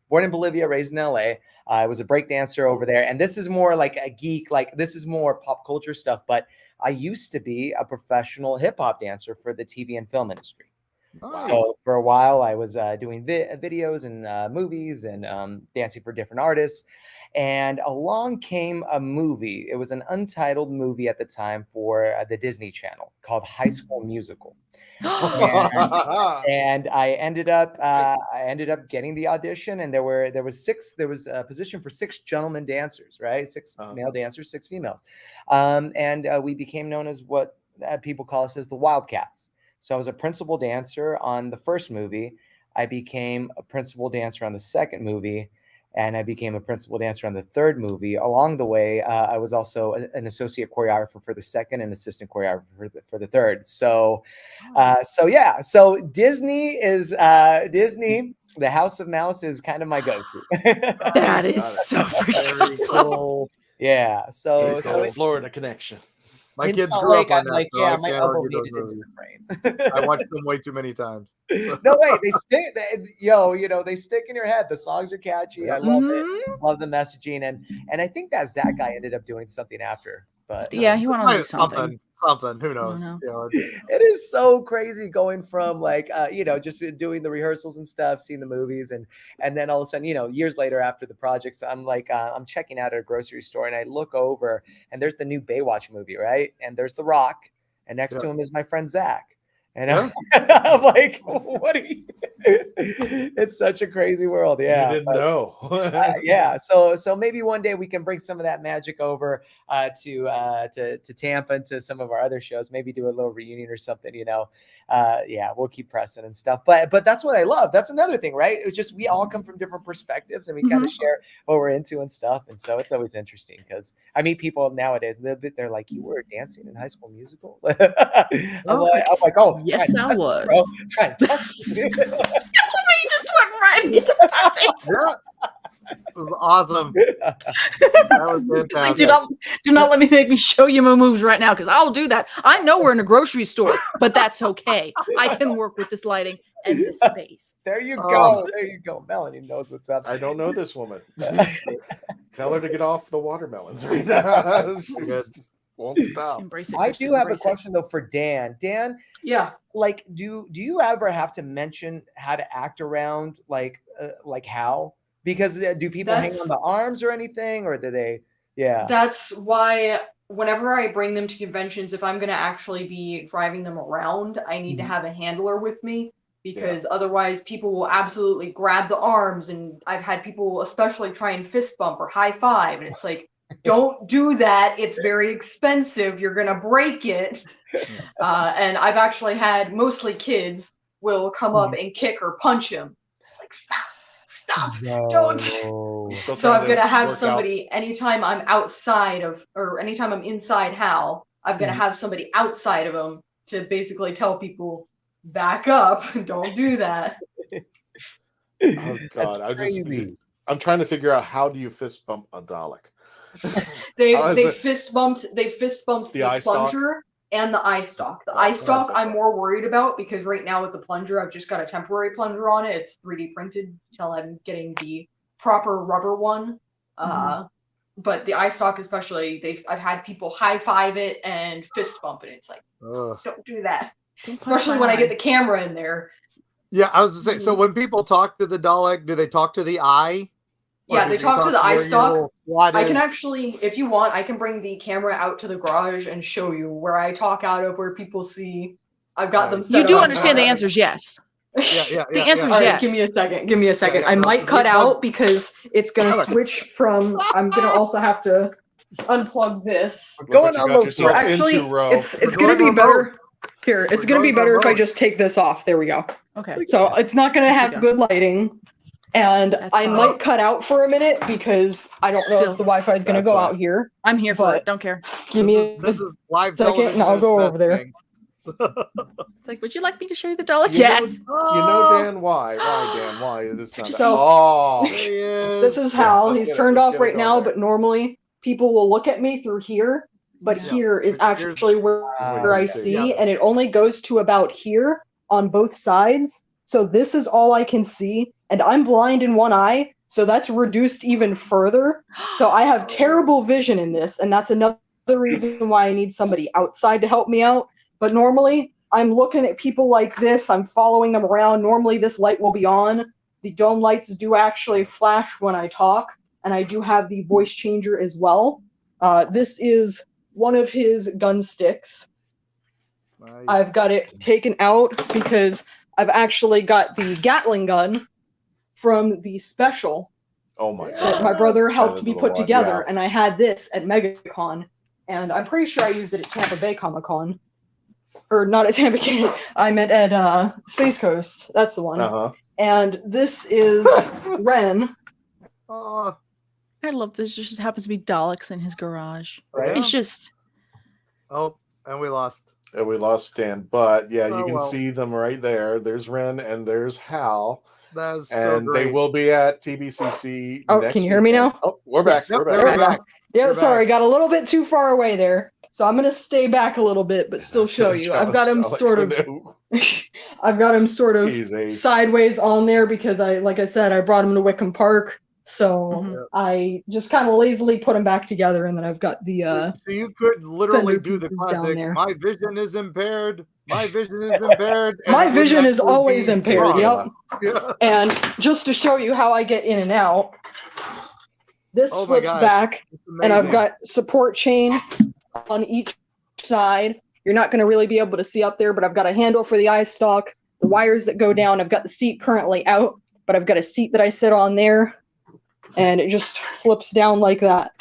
Born in Bolivia, raised in LA. I was a break dancer over there. And this is more like a geek, like this is more pop culture stuff. But I used to be a professional hip hop dancer for the TV and film industry. Nice. So for a while, I was doing videos and movies and dancing for different artists. And along came a movie. It was an untitled movie at the time for the Disney Channel called High School Musical. and I ended up getting the audition, and there was a position for 6 gentlemen dancers, right? 6 male dancers, 6 females. And we became known as what people call us as the Wildcats. So I was a principal dancer on the first movie. I became a principal dancer on the second movie, and I became a principal dancer on the third movie. Along the way, I was also an associate choreographer for the second and assistant choreographer for the third. So Disney is Disney. The House of Mouse is kind of my go-to. That is so freaking cool. Yeah. So Florida connection. My kids grew up on that. Yeah, my elbow needed into the frame. I watched them way too many times. So. No way, they stick. They stick in your head. The songs are catchy. I love it. Love the messaging, and I think that Zach guy ended up doing something after. But yeah, he went on to do something. Who knows? It is so crazy going from just doing the rehearsals and stuff, seeing the movies, and then all of a sudden, years later after the projects, I'm I'm checking out at a grocery store, and I look over, and there's the new Baywatch movie, right? And there's The Rock, and next to him is my friend Zach. And I'm like, what are you? It's such a crazy world. Yeah. You didn't know. Yeah. So maybe one day we can bring some of that magic over to Tampa and to some of our other shows, maybe do a little reunion or something, we'll keep pressing and stuff. But that's what I love. That's another thing, right? It's just, we all come from different perspectives, and we kind of share what we're into and stuff. And so it's always interesting because I meet people nowadays, and they're like, you were dancing in High School Musical? I'm like, oh, yes, I was. Try and test it. need to pop it. Yeah. It was awesome. That was fantastic. Like, do not let me make me show you my moves right now, because I'll do that. I know we're in a grocery store, but that's okay. I can work with this lighting and this space. There you go. There you go. Melanie knows what's up. I don't know this woman. Tell her to get off the watermelons right now. She just won't stop. I do have a question though for Dan. Dan, yeah, like, do you ever have to mention how to act around like how? Because do people hang on the arms or anything, or do they? Yeah. That's why whenever I bring them to conventions, if I'm going to actually be driving them around, I need to have a handler with me, because otherwise people will absolutely grab the arms. And I've had people especially try and fist bump or high five. And it's like, don't do that. It's very expensive. You're going to break it. And I've actually had mostly kids will come up and kick or punch him. It's like, stop, don't. So I'm going to have somebody, anytime I'm outside of, or anytime I'm inside Hal, I'm going to have somebody outside of him to basically tell people, back up, don't do that. Oh God, I'm trying to figure out, how do you fist bump a Dalek? They fist bumped the eye plunger and the eye stalk. The eye stalk I'm more worried about, because right now with the plunger, I've just got a temporary plunger on it. It's 3D printed until I'm getting the proper rubber one. But the eye stalk especially, I've had people high five it and fist bump it. It's like, don't do that. Especially when I get the camera in there. Yeah, I was going to say, so when people talk to the Dalek, do they talk to the eye? Yeah, they talk to the eye stalk. I can actually, if you want, I can bring the camera out to the garage and show you where I talk out of, where people see. I've got them set up. You do understand the answer is yes. Yeah. The answer is All right, yes. give me a second. I might cut out because it's going to switch from, I'm going to also have to unplug this. Going on the actually, it's going to be better. Here, it's going to be better if I just take this off. There we go. Okay. So it's not going to have good lighting. And I might cut out for a minute because I don't know if the Wi-Fi is going to go out here. I'm here for it. Don't care. Give me this is live second and I'll go over there. It's like, would you like me to show you the Dalek? Yes. You know, Dan, why? Why, Dan? Why is this not? This is Hal. He's turned off right now, but normally people will look at me through here. But here is actually where I see, and it only goes to about here on both sides. So this is all I can see, and I'm blind in one eye, so that's reduced even further. So I have terrible vision in this, and that's another reason why I need somebody outside to help me out. But normally, I'm looking at people like this, I'm following them around. Normally, this light will be on. The dome lights do actually flash when I talk, and I do have the voice changer as well. This is one of his gun sticks. Nice. I've got it taken out because I've actually got the Gatling gun from the special. Oh my God. That my brother helped me put together, and I had this at MegaCon, and I'm pretty sure I used it at Tampa Bay Comic Con. Or not at Tampa Bay, I meant at Space Coast. That's the one. And this is Ren. I love this. Just happens to be Daleks in his garage. Right? It's just. Oh, and we lost. And we lost Stan, but you can see them right there. There's Ren and there's Hal. That's and so great. They will be at TBCC. Oh, can you hear me now? Oh, we're back. Yes, we're back. Yeah, sorry, got a little bit too far away there. So I'm gonna stay back a little bit, but still show you. I've got him sort of. I've got him sort of sideways on there because like I said, I brought him to Wickham Park. So I just kind of lazily put them back together, and then I've got the. So you could literally do the classic. My vision is impaired. My vision is impaired. My vision is always impaired. Yep. Yeah. And just to show you how I get in and out, this flips back, and I've got support chain on each side. You're not going to really be able to see up there, but I've got a handle for the eye stalk, the wires that go down. I've got the seat currently out, but I've got a seat that I sit on there. And it just flips down like that.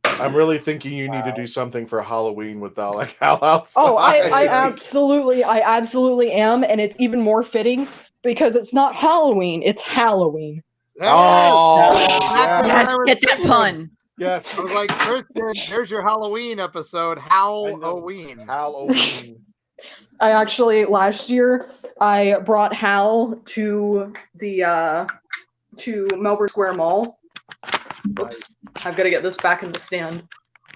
I'm really thinking you need to do something for Halloween with Dalek Hal outside. Oh, I absolutely am, and it's even more fitting because it's not Halloween, it's Halloween. Yes, get that pun. Yes. I was like, Christian, there's your Halloween episode. Halloween. Halloween. I actually last year I brought Hal to the to Melbourne Square Mall. Oops, I've got to get this back in the stand.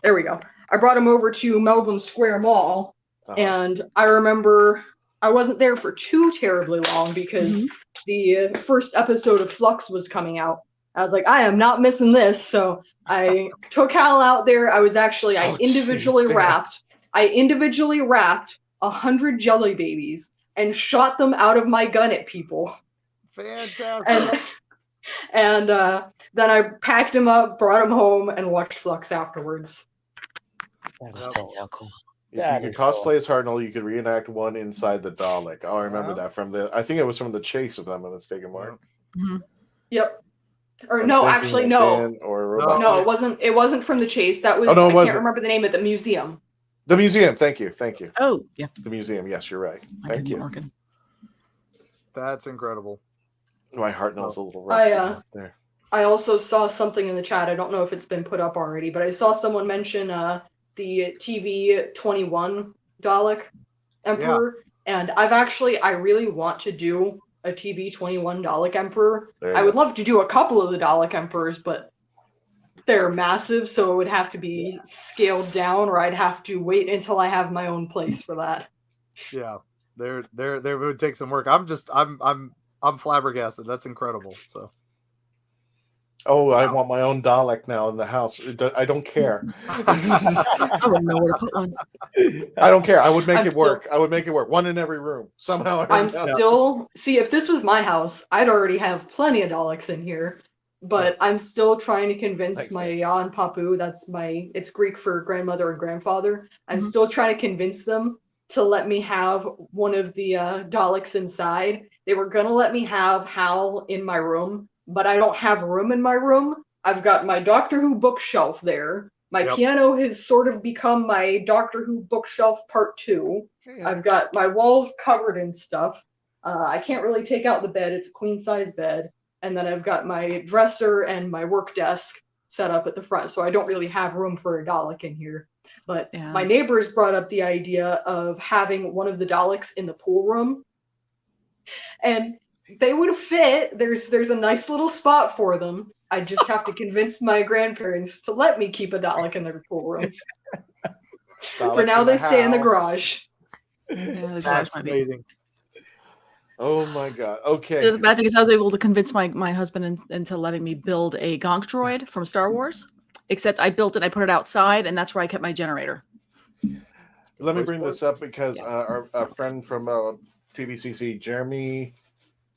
There we go. I brought him over to Melbourne Square Mall, and I remember I wasn't there for too terribly long because the first episode of Flux was coming out. I was like, I am not missing this, so I took Hal out there. I individually wrapped 100 jelly babies and shot them out of my gun at people. Fantastic. And then I packed him up, brought him home, and watched Flux afterwards. That's so cool. If you could cosplay as Hartnell, you could reenact one inside the Dalek. Oh, I remember that from I think it was from the Chase, if I'm not mistaken, Mark. Yep. Or no, actually, no. No, it wasn't. It wasn't from the Chase. That was. I can't remember the name of the museum. The museum. Thank you. Oh, yeah. The museum. Yes, you're right. Thank you. That's incredible. My Hartnell's a little rusty there. I also saw something in the chat. I don't know if it's been put up already, but I saw someone mention the TV 21 Dalek Emperor, and I really want to do a TV 21 Dalek Emperor. I would love to do a couple of the Dalek Emperors, but they're massive, so it would have to be scaled down, or I'd have to wait until I have my own place for that. Yeah, there would take some work. I'm flabbergasted. That's incredible. So. Oh, I want my own Dalek now in the house. I don't care. I wouldn't know where to put one. I don't care. I would make it work. I would make it work. One in every room. Somehow. See, if this was my house, I'd already have plenty of Daleks in here. But I'm still trying to convince my Jan Papu, it's Greek for grandmother and grandfather. I'm still trying to convince them to let me have one of the Daleks inside. They were going to let me have Hal in my room, but I don't have room in my room. I've got my Doctor Who bookshelf there. My piano has sort of become my Doctor Who bookshelf part 2. I've got my walls covered in stuff. I can't really take out the bed. It's a queen size bed. And then I've got my dresser and my work desk set up at the front. So I don't really have room for a Dalek in here. But my neighbors brought up the idea of having one of the Daleks in the pool room. And they would fit. There's a nice little spot for them. I just have to convince my grandparents to let me keep a Dalek in their pool room. For now, they stay in the garage. Yeah, the garage That's might amazing. Oh my god. Okay. So the bad thing is I was able to convince my husband into letting me build a Gonk droid from Star Wars. Except I built it, I put it outside, and that's where I kept my generator. Let me bring this up because our friend from TBCC, Jeremy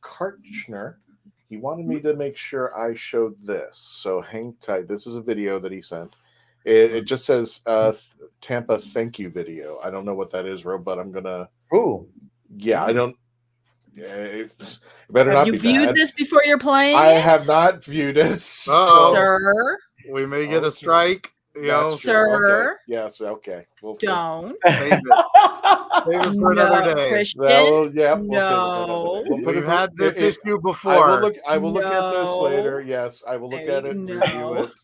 Karchner, he wanted me to make sure I showed this. So hang tight. This is a video that he sent. It just says Tampa thank you video. I don't know what that is, Ro, but I'm gonna. Ooh. Yeah, I don't. It better Have not you be viewed bad. this before you're playing? I have not viewed it. Sir. We may get a strike. Sir. Okay. Yes, okay. Don't. Save it for another day. Christian. We'll save it for No. another day. We've had this issue before. I will look at this later. Yes, I will look at it, review it.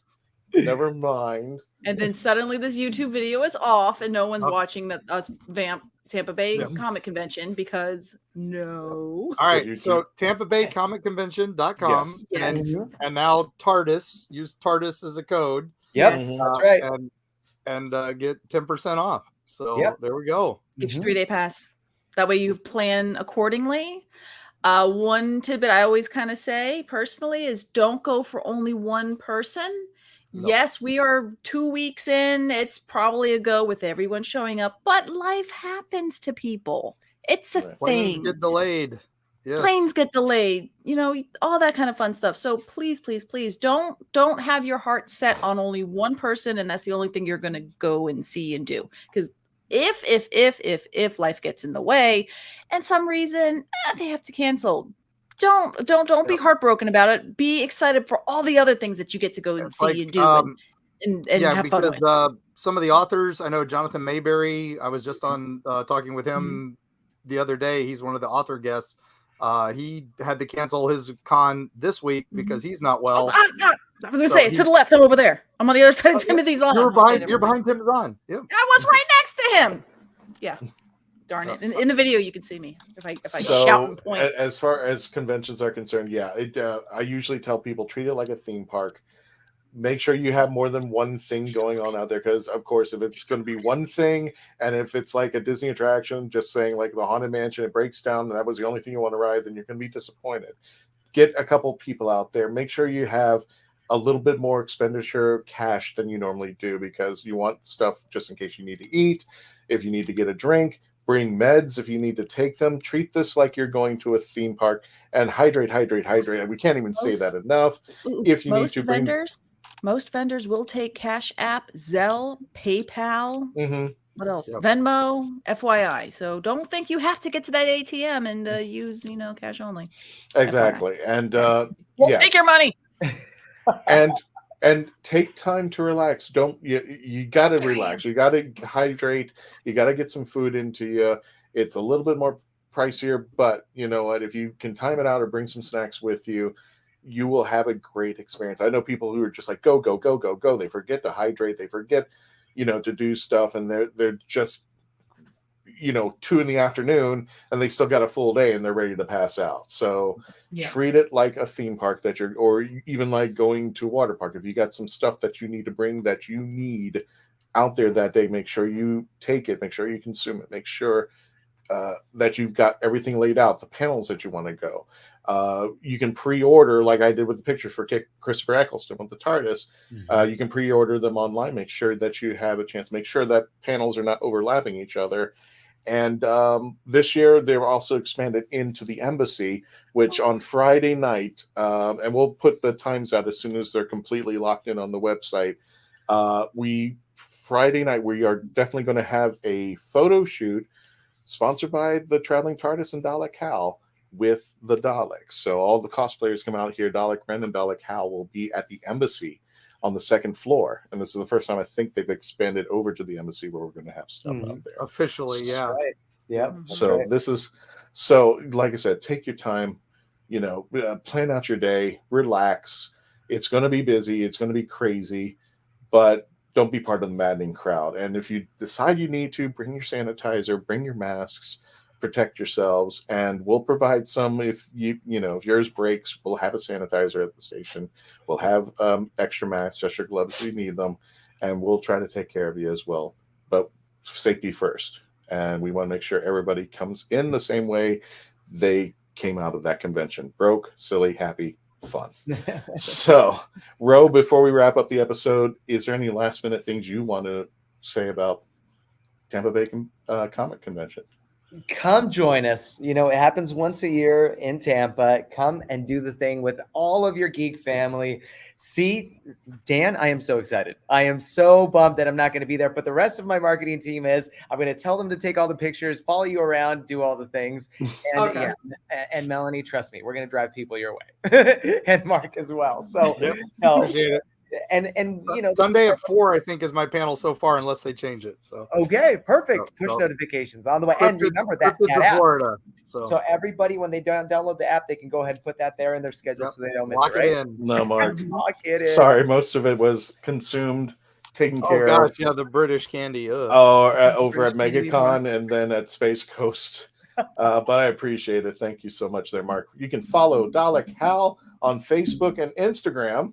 Never mind. And then suddenly this YouTube video is off and no one's watching us vamp Tampa Bay Comic Convention because no. All right, so Tampa Bay Comic Convention.com and now TARDIS. Use TARDIS as a code. Yep, that's right. And get 10% off. So there we go. Get your 3-day pass. That way you plan accordingly. One tidbit I always kind of say personally is don't go for only one person. No. Yes, we are 2 weeks in. It's probably a go with everyone showing up, but life happens to people. It's a thing. Planes get delayed. Yes. Planes get delayed. You know, all that kind of fun stuff. So please, please, please don't have your heart set on only one person, and that's the only thing you're going to go and see and do. Because if life gets in the way, and some reason they have to cancel. Don't be heartbroken about it. Be excited for all the other things that you get to go and see and do and have fun with. Some of the authors, I know Jonathan Mayberry, I was just on talking with him the other day. He's one of the author guests. He had to cancel his con this week because he's not well. I was going to say, to the left, I'm over there. I'm on the other side of Timothy's lawn. You're behind Timothy's lawn. Yeah. I was right next to him. Yeah. Darn it! In the video, you can see me if I shout and point. As far as conventions are concerned, I usually tell people treat it like a theme park. Make sure you have more than one thing going on out there, because of course, if it's going to be one thing, and if it's like a Disney attraction, just saying like the Haunted Mansion, it breaks down, and that was the only thing you want to ride, then you're going to be disappointed. Get a couple people out there. Make sure you have a little bit more expenditure cash than you normally do, because you want stuff just in case you need to eat, if you need to get a drink, bring meds if you need to take them. Treat this like you're going to a theme park, and hydrate. We can't even say that enough. If you need to bring most vendors will take Cash App, Zelle, PayPal. What else? Yep. Venmo, FYI. So don't think you have to get to that ATM and use, cash only. Exactly. FYI. And we'll take your money. and take time to relax. You got to relax. You got to hydrate. You got to get some food into you. It's a little bit more pricier, but you know what? If you can time it out or bring some snacks with you, you will have a great experience. I know people who are just like, go. They forget to hydrate. They forget, to do stuff. And they're just, 2 p.m, and they still got a full day and they're ready to pass out. So treat it like a theme park or even like going to a water park. If you got some stuff that you need to bring that you need out there that day, make sure you take it, make sure you consume it, make sure that you've got everything laid out, the panels that you want to go. You can pre-order, like I did with the pictures for Christopher Eccleston with the TARDIS. You can pre-order them online. Make sure that you have a chance. Make sure that panels are not overlapping each other. And this year, they were also expanded into the embassy, which on Friday night, and we'll put the times out as soon as they're completely locked in on the website. Friday night, we are definitely going to have a photo shoot sponsored by the Traveling TARDIS and Dalek Hal with the Daleks. So all the cosplayers come out here. Dalek Ren and Dalek Hal will be at the embassy on the second floor. And this is the first time I think they've expanded over to the embassy where we're going to have stuff out there. Officially, yeah. Right. Yeah. So right. Like I said, take your time, plan out your day, relax. It's going to be busy. It's going to be crazy, but don't be part of the maddening crowd. And if you decide you need to, bring your sanitizer, bring your masks, protect yourselves, and we'll provide some. If if yours breaks, we'll have a sanitizer at the station. We'll have extra masks, extra gloves if you need them, and we'll try to take care of you as well. But safety first, and we want to make sure everybody comes in the same way they came out of that convention: broke, silly, happy, fun. So, Ro, before we wrap up the episode, is there any last minute things you want to say about Tampa Bay Comic Convention? Come join us. It happens once a year in Tampa. Come and do the thing with all of your geek family. See, Dan, I am so excited. I am so bummed that I'm not going to be there, but the rest of my marketing team is. I'm going to tell them to take all the pictures, follow you around, do all the things. And, Okay. And Melanie, trust me, we're going to drive people your way. And Mark as well. So, Appreciate it. And Sunday at 4, I think, is my panel so far, unless they change it. So okay, perfect. Push notifications on the way. And remember that app. Florida, so everybody, when they download the app, they can go ahead and put that there in their schedule so they don't miss Lock it. Right? it in. No, Mark. Lock it in. Sorry, most of it was consumed, taken care Oh of. gosh, yeah, the British candy. Ugh. Over at MegaCon and then at Space Coast. But I appreciate it. Thank you so much there, Mark. You can follow Dalek Hal on Facebook and Instagram.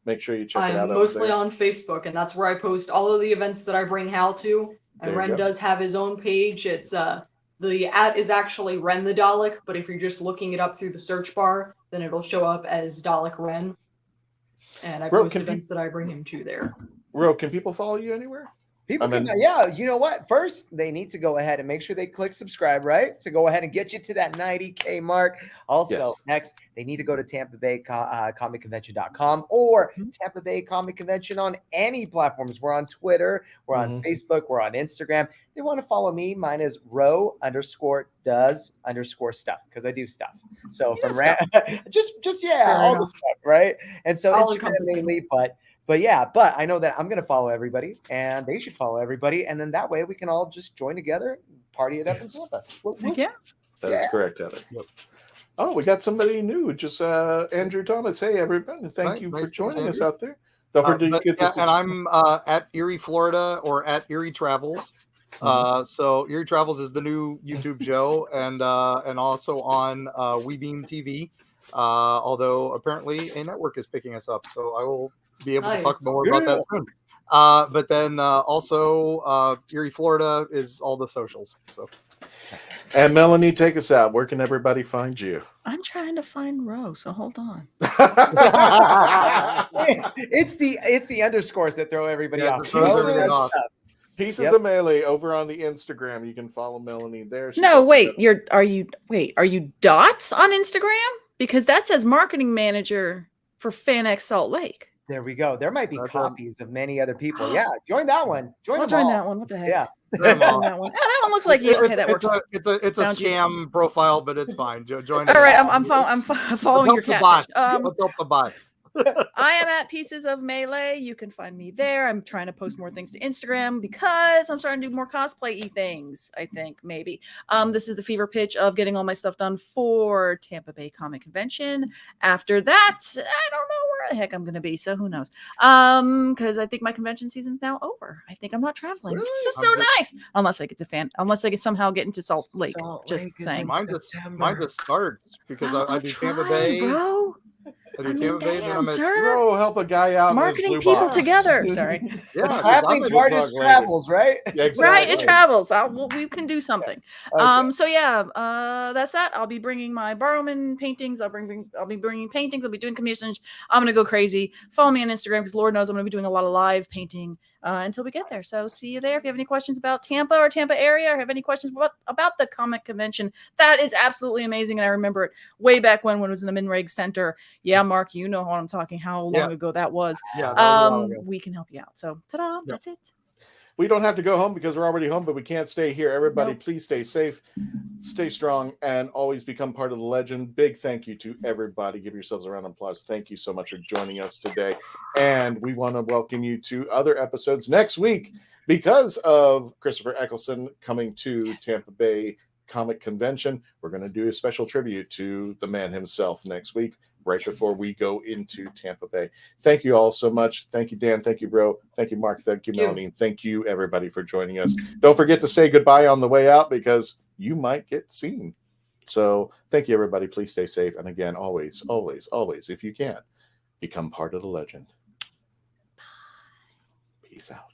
Make sure you check it out. I'm mostly on Facebook, and that's where I post all of the events that I bring Hal to. And Ren does have his own page. It's the @ is actually Ren the Dalek, but if you're just looking it up through the search bar, then it'll show up as Dalek Ren. And I post events that I bring him to there. Ro, can people follow you anywhere? People you know what? First, they need to go ahead and make sure they click subscribe, right? To go ahead and get you to that 90K mark. Also, next, they need to go to Tampa Bay Comic Convention.com or Tampa Bay Comic Convention on any platforms. We're on Twitter, we're on Facebook, we're on Instagram. They want to follow me. Mine is Ro_does_stuff because I do stuff. So from just all the stuff, right? And so Instagram mainly, But I know that I'm going to follow everybody, and they should follow everybody, and then that way we can all just join together, party it up in Tampa. Yeah, that is correct, Heather. Yep. Oh, we got somebody new. Just Andrew Thomas. Hey, everybody! Thank you for joining us out there. Don't forget to and I'm at Erie, Florida, or at Erie Travels. So Eerie Travels is the new YouTube show, and also on WeBeam TV. Although apparently a network is picking us up, so I will be able to talk more about that soon. But then also Erie, Florida is all the socials. So. And Melanie, take us out. Where can everybody find you? I'm trying to find Ro, so hold on. It's the underscores that throw everybody off. Pieces of Melee over on the Instagram. You can follow Melanie there. No, wait. Are you dots on Instagram? Because that says marketing manager for FanX Salt Lake. There we go. There might be copies of many other people. Yeah, join that one. I'll join that one. What the heck? Yeah. That one. Oh, that one looks like okay. That works. It's a scam profile, but it's fine. Join. All right, I'm following your catfish. Let's help the bots. I am at Pieces of Melee. You can find me there. I'm trying to post more things to Instagram because I'm starting to do more cosplay-y things, I think, maybe. This is the fever pitch of getting all my stuff done for Tampa Bay Comic Convention. After that, I don't know where the heck I'm going to be, so who knows? Because I think my convention season's now over. I think I'm not traveling. Really? This is so nice. Unless I get somehow get into Salt Lake. Just saying. Mine just starts because I do Tampa Bay. Bro. Bro, help a guy out. Marketing people together. Sorry. Yeah, traveling TARDIS travels, right? Yeah, exactly. Right, it travels. We can do something. Okay. So yeah, that's that. I'll be bringing my Barrowman paintings. I'll be bringing paintings. I'll be doing commissions. I'm gonna go crazy. Follow me on Instagram because Lord knows I'm gonna be doing a lot of live painting until we get there. So see you there. If you have any questions about Tampa or Tampa area, or have any questions about the comic convention, that is absolutely amazing. And I remember it way back when it was in the Minreg Center. Yeah, Mark, you know what I'm talking. How long ago that was. Yeah, we can help you out. So ta-da, that's it. We don't have to go home because we're already home, but we can't stay here. Everybody, please stay safe, stay strong, and always become part of the legend. Big thank you to everybody. Give yourselves a round of applause. Thank you so much for joining us today. And we want to welcome you to other episodes next week because of Christopher Eccleston coming to Tampa Bay Comic Convention. We're going to do a special tribute to the man himself next week, right before we go into Tampa Bay. Thank you all so much. Thank you, Dan. Thank you, Bro. Thank you, Mark. Thank you, Melanie. Thank you, everybody, for joining us. Don't forget to say goodbye on the way out because you might get seen. So thank you, everybody. Please stay safe. And again, always, always, always, if you can, become part of the legend. Peace out.